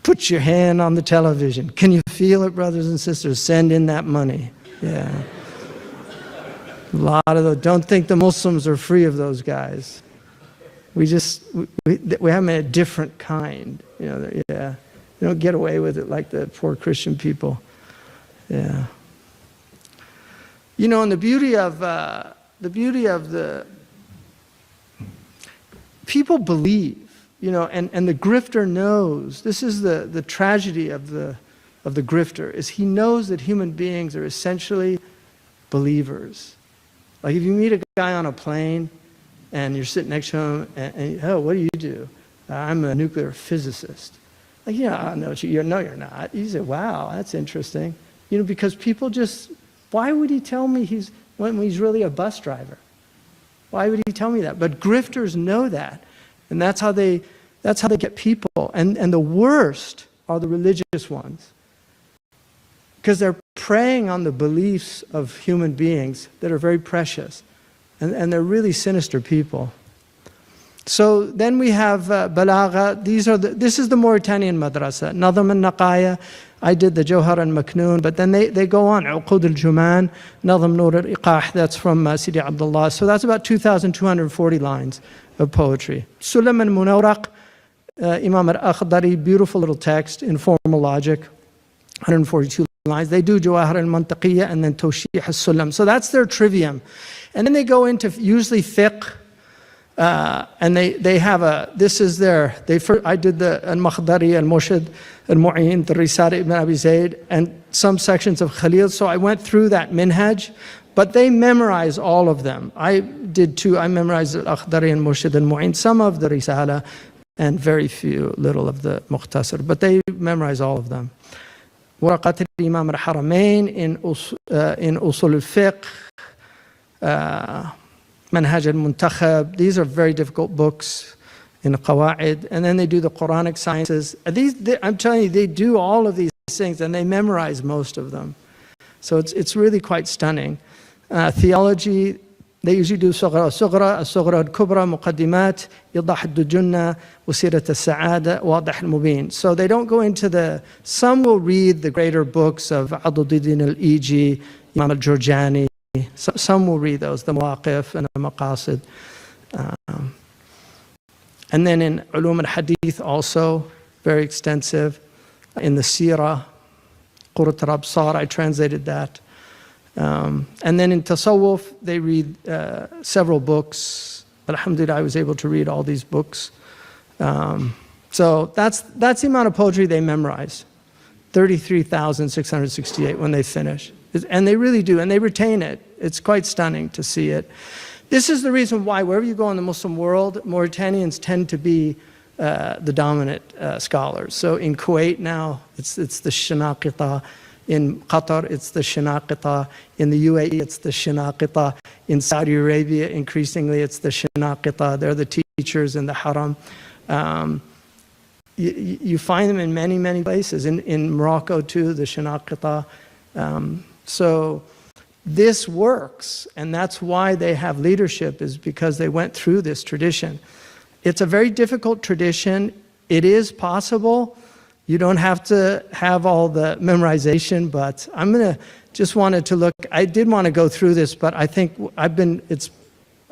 Put your hand on the television. Can you feel it, brothers and sisters? Send in that money. Yeah. A lot of those. Don't think the Muslims are free of those guys. We have them in a different kind. You know, yeah. They don't get away with it like the poor Christian people. Yeah. You know, and the beauty of the people believe. You know, and the grifter knows, this is the tragedy of the grifter, is he knows that human beings are essentially believers. Like if you meet a guy on a plane and you're sitting next to him and oh, what do? I'm a nuclear physicist. Like, yeah, no, you're not. You say, wow, that's interesting. You know, because people just, why would he tell me when he's really a bus driver? Why would he tell me that? But grifters know that. And that's how they get people. And the worst are the religious ones. Because they're preying on the beliefs of human beings that are very precious. And they're really sinister people. So then we have Balagha. This is the Mauritanian madrasa. Nadam al-Naqaya. I did the Jawhar al-Maknoon. But then they go on. Uqud al-Juman. Nadam Nur al-Iqah. That's from Sidi Abdullah. So that's about 2,240 lines of poetry. Sulam al-Munawraq, Imam al-Akhdari, beautiful little text, informal logic, 142 lines. They do Jawahir al-Mantaqiyya and then Tawshih al-Sulam. So that's their trivium. And then they go into usually fiqh, and they have I did the al-Makhdari, al-Murshid, al-Mu'in, the Risala ibn Abi Zayd, and some sections of Khalil. So I went through that minhaj. But they memorize all of them. I did too. I memorized Al-Akhdari and Murshid and Mu'in, some of the Risala, and very little of the Mukhtasar. But they memorize all of them. Waraqat al-Imam al-Haramain in Usul al-Fiqh, Manhaj al-Muntakhab. These are very difficult books in Qawa'id. And then they do the Quranic sciences. I'm telling you, they do all of these things, and they memorize most of them. So it's really quite stunning. Theology, they usually do Sughra al-Kubra, Muqaddimat, Idah al-Dujunna, Wasirat al-Sa'ada, Wadah al-Mubin. So they don't go into some will read the greater books of Aduddin al-Iji, Imam al-Jurjani. Some will read those, the Mawaqif and the Maqasid. And then in Ulum al-Hadith also, very extensive. In the Sirah, Qurat al-Absar, I translated that. And then in Tasawwuf, they read several books. Alhamdulillah, I was able to read all these books. So that's the amount of poetry they memorize. 33,668 when they finish. And they really do, and they retain it. It's quite stunning to see it. This is the reason why wherever you go in the Muslim world, Mauritanians tend to be the dominant scholars. So in Kuwait now, it's the Shanaqita. In Qatar, it's the Shanaqita. In the UAE, it's the Shanaqita. In Saudi Arabia, increasingly, it's the Shanaqita. They're the teachers in the Haram. You find them in many, many places. In Morocco, too, the Shanaqita. So this works, and that's why they have leadership, is because they went through this tradition. It's a very difficult tradition. It is possible. You don't have to have all the memorization, but I'm going to just wanted to look. I did want to go through this, but I think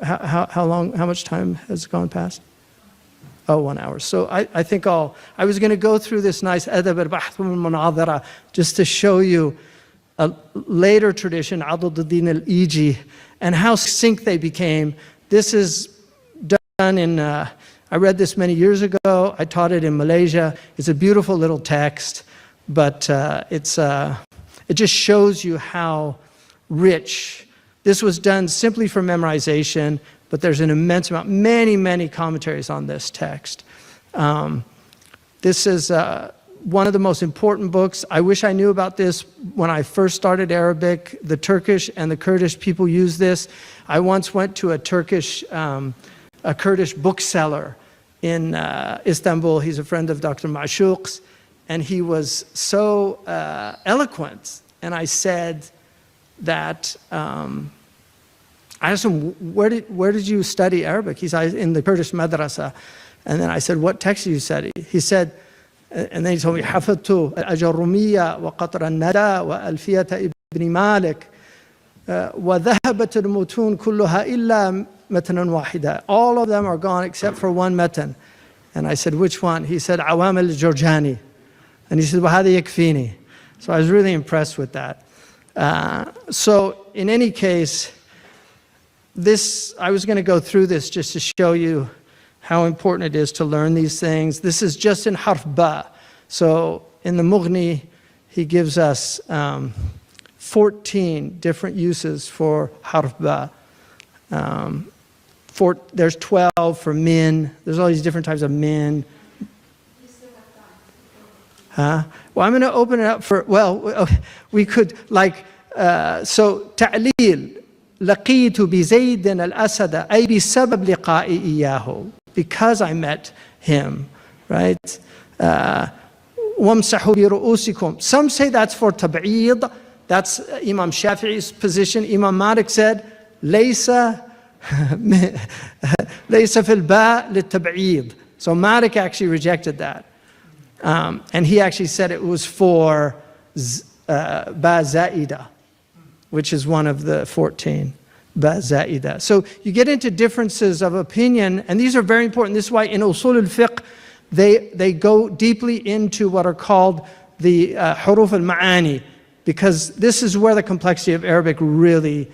how long, how much time has gone past? Oh, 1 hour. So I think I was going to go through this nice adab al-bahth wal-munadhara just to show you a later tradition, Adad-ud-Din al-Iji, and how succinct they became. This is done in, I read this many years ago. I taught it in Malaysia. It's a beautiful little text, but it just shows you how rich. This was done simply for memorization, but there's an immense amount, many, many commentaries on this text. This is one of the most important books. I wish I knew about this when I first started Arabic. The Turkish and the Kurdish people use this. I once went to a Kurdish bookseller in Istanbul. He's a friend of Dr. Ma'shuq's, and he was so eloquent. And I said that, I asked him, where did you study Arabic? He said, in the Kurdish madrasa. And then I said, what text did you study? He said, and then he told me, حفظت الأجرمية وقطر الندى وألفية ابن مالك وذهبت المتون كلها إلا متنا واحدة. All of them are gone except for one matan. And I said, which one? He said, عوام الجرجاني. And he said, وهذا يكفيني. So I was really impressed with that. So in any case, I was going to go through this just to show you how important it is to learn these things. This is just in harf ba. So in the Mughni, he gives us 14 different uses for harf ba. There's 12 for min. There's all these different types of min. Huh? Well, I'm going to open it up for, we could so ta'leel. لقيت بزيد الأسد أي بسبب لقائي إياه, because I met him, right? وامسحوا برؤوسكم. Some say that's for tab'id. That's Imam Shafi'i's position. Imam Malik said ليس في الباء للتبعيض. So Malik actually rejected that, and he actually said it was for ba zaida, which is one of the 14, ba zaida. So you get into differences of opinion, and these are very important. This is why in usul al-fiqh, they go deeply into what are called the huruf al-ma'ani, because this is where the complexity of Arabic really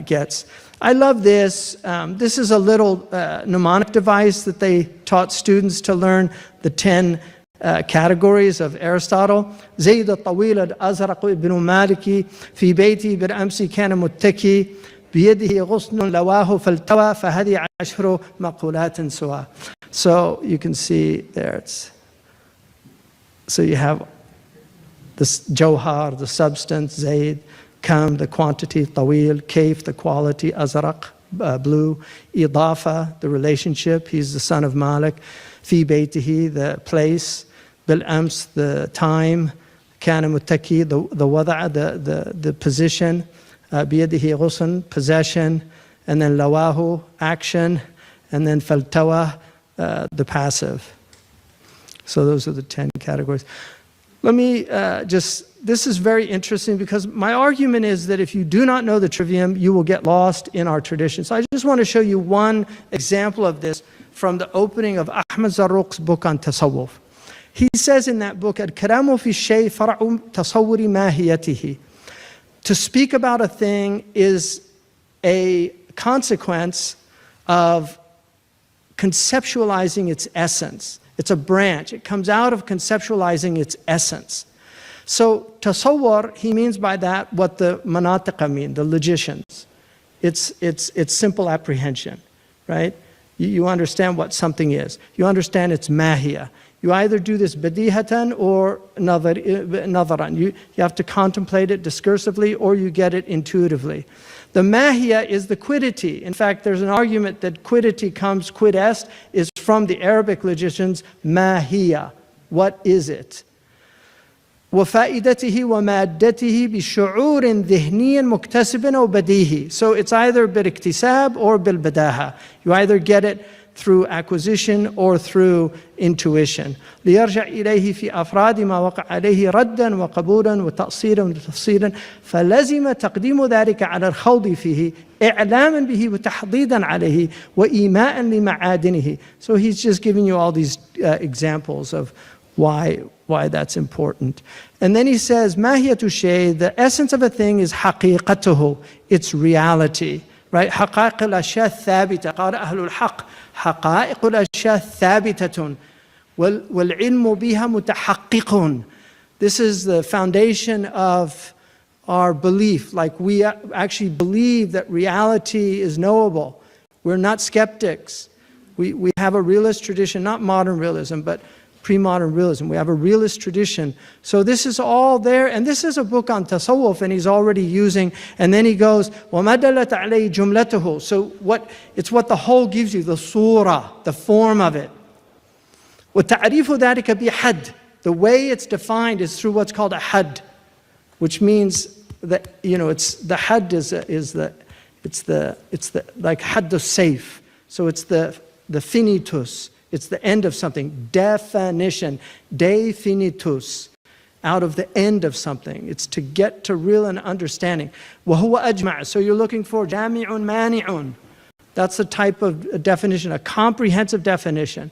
gets. I love this. This is a little mnemonic device that they taught students to learn the 10 categories of Aristotle. زيد الطويل الأزرق ابن مالك في بيتي بالأمس كان متكي بيده غصن لواه فالتوى فهذه 10 مقولات سوا. So you can see there, so you have this jawhar, the substance, zayd, kam, the quantity, tawil, kayf, the quality, azraq, blue, idafa, the relationship, he's the son of Malik, fi baytihi, the place, bil ams, the time, kana muttaki, the wada', the position, biyadihi ghusn, possession, and then lawahu, action, and then faltawa, the passive. So those are the 10 categories. Let me this is very interesting, because my argument is that if you do not know the trivium, you will get lost in our tradition. So I just want to show you one example of this from the opening of Ahmad Zarruq's book on tasawwuf. He says in that book, Al-kalamu fi shay far'u tasawwuri mahiyatihi. To speak about a thing is a consequence of conceptualizing its essence. It's a branch. It comes out of conceptualizing its essence. So tasawwur, he means by that what the manatiqa mean, the logicians. It's simple apprehension, right? You understand what something is. You understand its mahiyah. You either do this badihatan or nadaran. You have to contemplate it discursively or you get it intuitively. The mahiyah is the quiddity. In fact, there's an argument that quiddity comes, quid est, is from the Arabic logicians, mahiyah. What is it? وفائدته ومادته بشعور ذهني مكتسب أو بديهي. So it's either بالاكتساب or بالبداهة. You either get it through acquisition or through intuition. ليرجع إليه في أفراد ما وقع عليه ردا وقبولا وتأصيلا وتفصيلا فلزم تقديم ذلك على الخوض فيه إعلاما به وتحضيدا عليه وإيماء لمعادنه. So he's just giving you all these examples of why that's important. And then he says, mahiyatu shay, the essence of a thing is haqiqatuhu, its reality. Right? حقائق الأشياء ثابتة. قال أهل الحق حقائق الأشياء ثابتة والعلم بها متحقق. This is the foundation of our belief. Like we actually believe that reality is knowable. We're not skeptics. We have a realist tradition, not modern realism, but pre-modern realism. We have a realist tradition. So this is all there, and this is a book on tasawwuf, and he's already using, and then he goes, وَمَا دَلَّتْ عَلَيْهِ جُمْلَتُهُ. So it's what the whole gives you, the surah, the form of it. وَتَعْرِيفُ ذَلِكَ بِحَدٍّ. The way it's defined is through what's called a had, which means that, it's the had is the like had safe. So it's the finitus. It's the end of something. Definition. Definitus. Out of the end of something. It's to get to real and understanding. وَهُوَ أَجْمَعُ. So you're looking for جَامِعٌ مَانِعٌ. That's the type of definition, a comprehensive definition.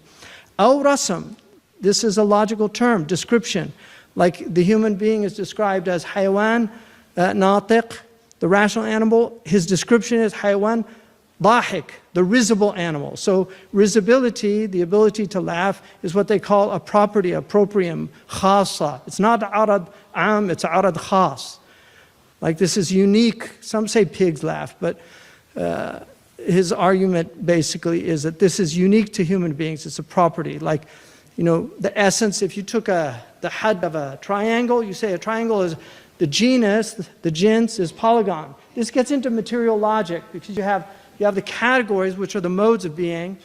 أَوْ رَسَمٌ. This is a logical term, description. Like the human being is described as حيوان ناطق, the rational animal. His description is حيوان ضاحك, the risible animal. So risibility, the ability to laugh, is what they call a property, a proprium, khasa. It's not arad am, it's arad khas. Like this is unique. Some say pigs laugh, but his argument basically is that this is unique to human beings. It's a property. Like, the essence, if you took the had of a triangle, you say a triangle is the genus, the gens is polygon. This gets into material logic because you have the categories, which are the modes of being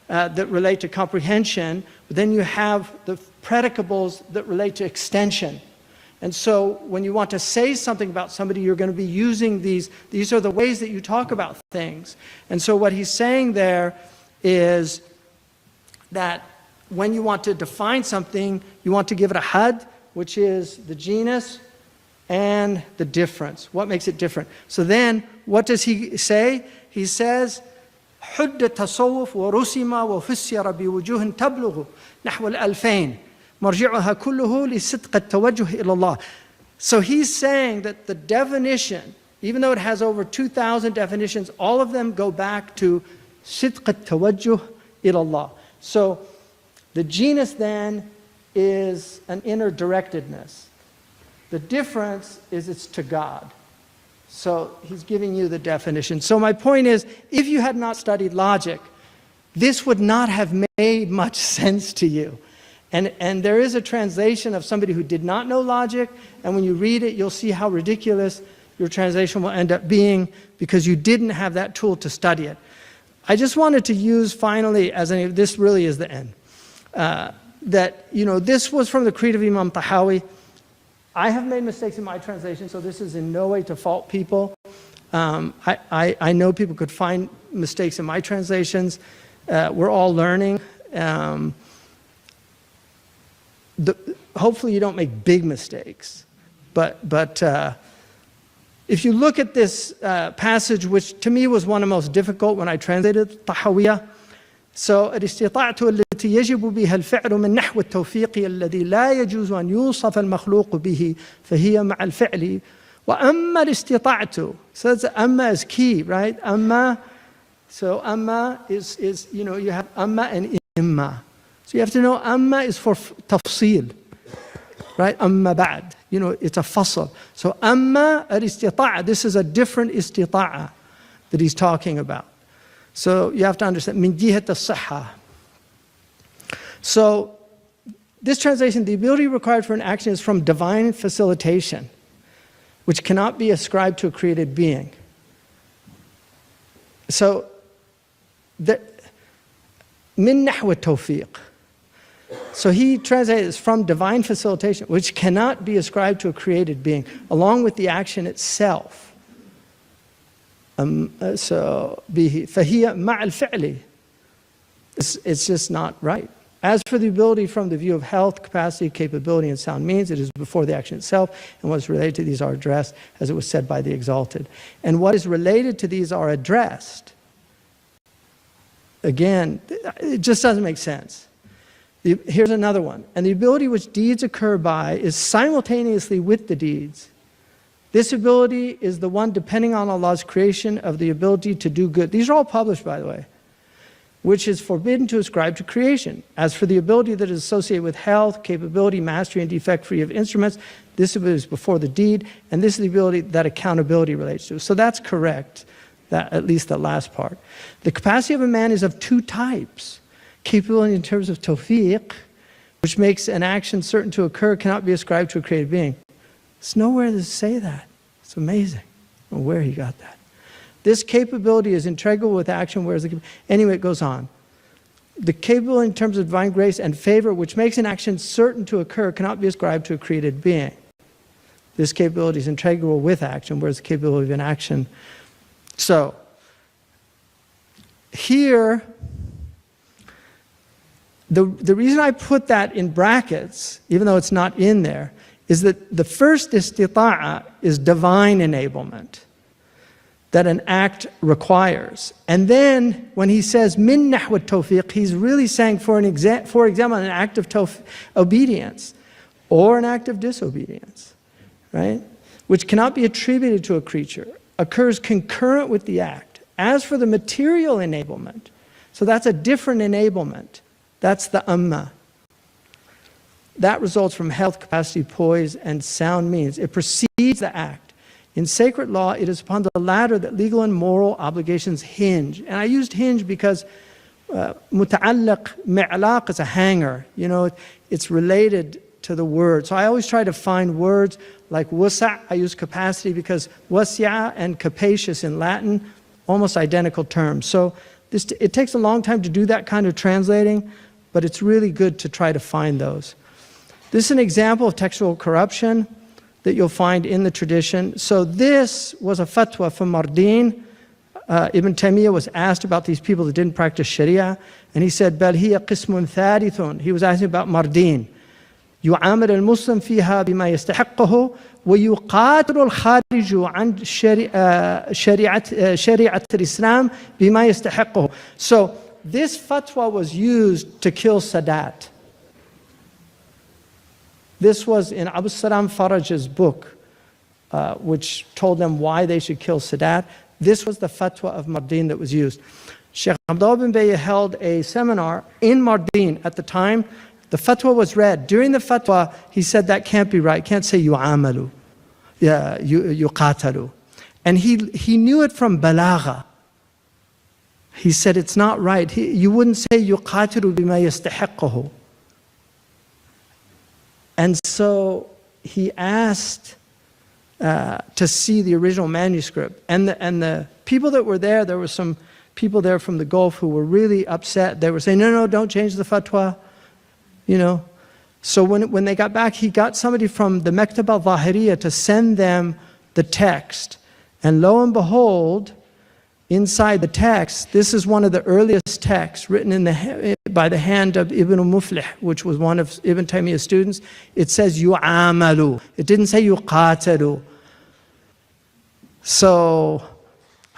that relate to comprehension, but then you have the predicables that relate to extension. And so when you want to say something about somebody, you're going to be using these are the ways that you talk about things. And so what he's saying there is that when you want to define something, you want to give it a had, which is the genus and the difference. What makes it different? So then, what does he say? He says, حد التصوف ورسم وفسر بوجوه تبلغ نحو الألفين مرجعها كله لصدق التوجه إلى الله. So he's saying that the definition, even though it has over 2,000 definitions, all of them go back to صدق التوجه إلى الله. So the genus then is an inner directedness. The difference is it's to God. So he's giving you the definition. So my point is, if you had not studied logic, this would not have made much sense to you. And there is a translation of somebody who did not know logic, and when you read it, you'll see how ridiculous your translation will end up being because you didn't have that tool to study it. I just wanted to use finally, this really is the end, that this was from the Creed of Imam Tahawi. I have made mistakes in my translation, so this is in no way to fault people. I know people could find mistakes in my translations. We're all learning. Hopefully you don't make big mistakes. But if you look at this passage, which to me was one of the most difficult when I translated Tahawiyah, so الاستطاعة التي يجب بها الفعل من نحو التوفيق الذي لا يجوز أن يوصف المخلوق به فهي مع الفعل وأما الاستطاعة. So that's أما is key, right? أما, so أما is you have أما and إما. So you have to know أما is for تفصيل, right? أما بعد, it's a fasl. So أما الاستطاعة, this is a different استطاعة that he's talking about. So you have to understand, min jihat as-sihha. So this translation, the ability required for an action is from divine facilitation, which cannot be ascribed to a created being. So, min nahwa tawfiq. So he translates from divine facilitation, which cannot be ascribed to a created being, along with the action itself. So, فَهِيَ مَعَ الْفِعْلِ. It's just not right. As for the ability from the view of health, capacity, capability, and sound means, it is before the action itself, and what is related to these are addressed, as it was said by the exalted. And what is related to these are addressed. Again, it just doesn't make sense. Here's another one. And the ability which deeds occur by is simultaneously with the deeds. This ability is the one depending on Allah's creation of the ability to do good. These are all published, by the way. Which is forbidden to ascribe to creation. As for the ability that is associated with health, capability, mastery, and defect-free of instruments, this is before the deed, and this is the ability that accountability relates to. So that's correct, that, at least the last part. The capacity of a man is of two types. Capability in terms of tawfiq, which makes an action certain to occur, cannot be ascribed to a created being. It's nowhere to say that. It's amazing. I don't know where he got that. This capability is integral with action, whereas anyway, it goes on. The capability in terms of divine grace and favor, which makes an action certain to occur, cannot be ascribed to a created being. This capability is integral with action, whereas the capability of an action. So, here, the reason I put that in brackets, even though it's not in there, is that the first istita'a is divine enablement that an act requires. And then when he says min nahwa tawfiq, he's really saying for example, an act of obedience or an act of disobedience, right? Which cannot be attributed to a creature, occurs concurrent with the act. As for the material enablement, so that's a different enablement. That's the amma. That results from health, capacity, poise, and sound means. It precedes the act. In sacred law, it is upon the latter that legal and moral obligations hinge. And I used hinge because muta'allaq, mi'laq is a hanger. You know, it's related to the word. So I always try to find words like wasa'. I use capacity because wasi'a and capacious in Latin, almost identical terms. So it takes a long time to do that kind of translating, but it's really good to try to find those. This is an example of textual corruption that you'll find in the tradition. So this was a fatwa from Mardin. Ibn Taymiyyah was asked about these people that didn't practice Sharia, and he said, بَلْ هِيَ قِسْمٌ ثَالِثٌ. He was asking about Mardin. يُعَامَلَ الْمُسْلِمْ فِيهَا بِمَا يَسْتَحِقُّهُ وَيُقَاتِلُ الْخَارِجُ عَنْ شَرِيعَةِ الْإِسْلَامِ بِمَا يَسْتَحِقُّهُ. So this fatwa was used to kill Sadat. This was in Abu Salam Faraj's book, which told them why they should kill Sadat. This was the fatwa of Mardin that was used. Shaykh Abdullah bin Bayy held a seminar in Mardin at the time. The fatwa was read. During the fatwa, he said that can't be right. Can't say yu'amalu, yuqatalu. And he knew it from balagha. He said it's not right. You wouldn't say yuqatilu bima yastahiqquhu. And so he asked to see the original manuscript. And the people that were there were some people there from the Gulf who were really upset. They were saying, no, don't change the fatwa. You know. So when they got back, he got somebody from the Mektaba al-Zahiriyya to send them the text. And lo and behold, inside the text, this is one of the earliest texts written by the hand of Ibn Muflih, which was one of Ibn Taymiyyah's students. It says yu'amalu. It didn't say yuqatalu. So,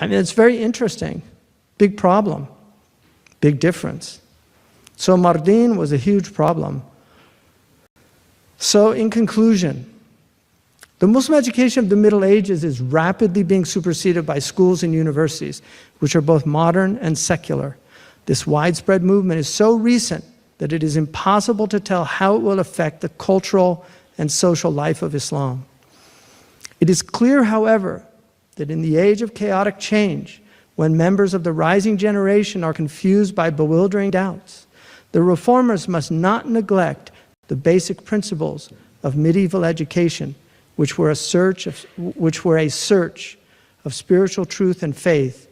I mean, it's very interesting. Big problem. Big difference. So Mardin was a huge problem. So in conclusion, the Muslim education of the Middle Ages is rapidly being superseded by schools and universities, which are both modern and secular. This widespread movement is so recent that it is impossible to tell how it will affect the cultural and social life of Islam. It is clear, however, that in the age of chaotic change, When members of the rising generation are confused by bewildering doubts, the reformers must not neglect the basic principles of medieval education, which were a search of spiritual truth and faith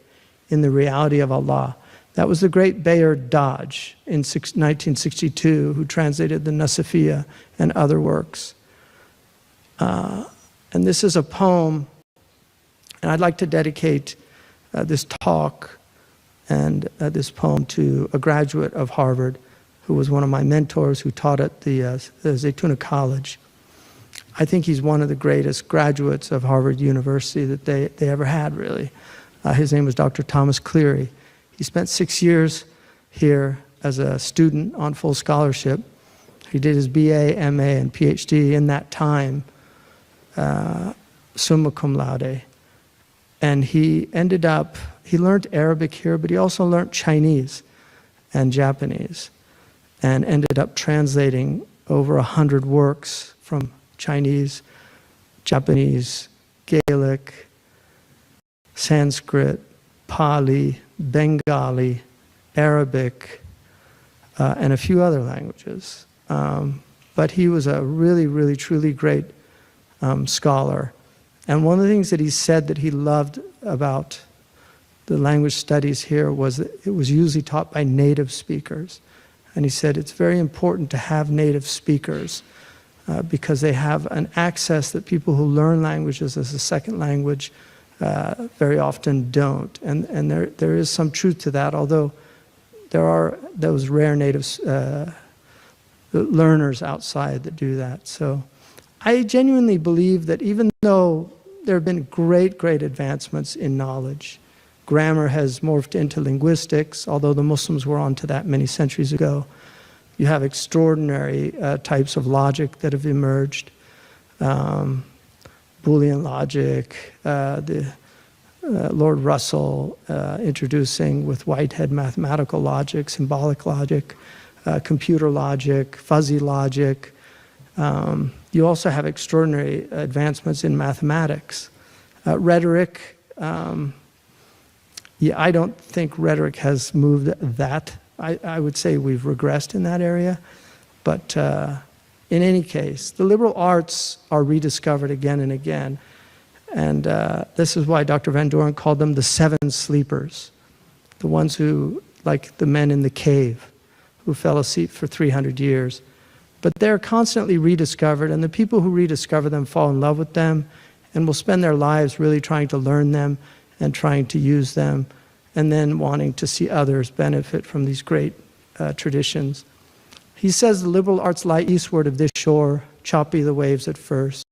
in the reality of Allah. That was the great Bayard Dodge in 1962, who translated the Nasafiyya and other works. And this is a poem, and I'd like to dedicate this talk and this poem to a graduate of Harvard who was one of my mentors, who taught at the Zaytuna College. I think he's one of the greatest graduates of Harvard University that they ever had, really. His name was Dr. Thomas Cleary. He spent 6 years here as a student on full scholarship. He did his BA, MA, and PhD in that time, summa cum laude. And he learned Arabic here, but he also learned Chinese and Japanese, and ended up translating over 100 works from Chinese, Japanese, Gaelic, Sanskrit, Pali, Bengali, Arabic, and a few other languages. But he was a really, really, truly great scholar. And one of the things that he said that he loved about the language studies here was that it was usually taught by native speakers. And he said it's very important to have native speakers because they have an access that people who learn languages as a second language very often don't. And there is some truth to that, although there are those rare native learners outside that do that. So I genuinely believe that even though there have been great, great advancements in knowledge, grammar has morphed into linguistics, although the Muslims were onto that many centuries ago. You have extraordinary types of logic that have emerged. Boolean logic, Lord Russell introducing with Whitehead mathematical logic, symbolic logic, computer logic, fuzzy logic. You also have extraordinary advancements in mathematics. Rhetoric, I don't think rhetoric has moved that. I would say we've regressed in that area. But in any case, the liberal arts are rediscovered again and again. And this is why Dr. Van Doren called them the seven sleepers, the ones who, like the men in the cave, who fell asleep for 300 years. But they're constantly rediscovered, and the people who rediscover them fall in love with them and will spend their lives really trying to learn them and trying to use them, and then wanting to see others benefit from these great traditions. He says the liberal arts lie eastward of this shore, choppy the waves at first,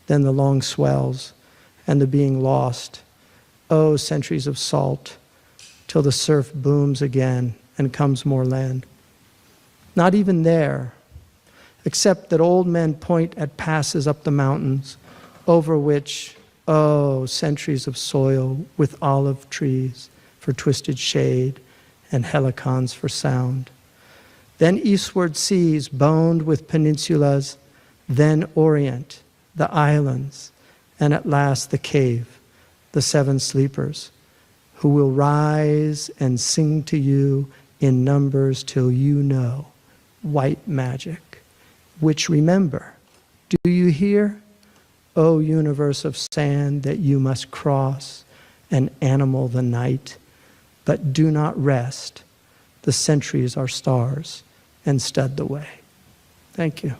then the long swells, and the being lost. Oh, centuries of salt, till the surf booms again and comes more land. Not even there, except that old men point at passes up the mountains, over which, oh, centuries of soil with olive trees for twisted shade and helicons for sound. Then eastward seas boned with peninsulas, then Orient, the islands, and at last the cave, the seven sleepers, who will rise and sing to you in numbers till you know white magic, which remember, do you hear? O universe of sand that you must cross and animal the night, but do not rest. The centuries are stars and stud the way. Thank you.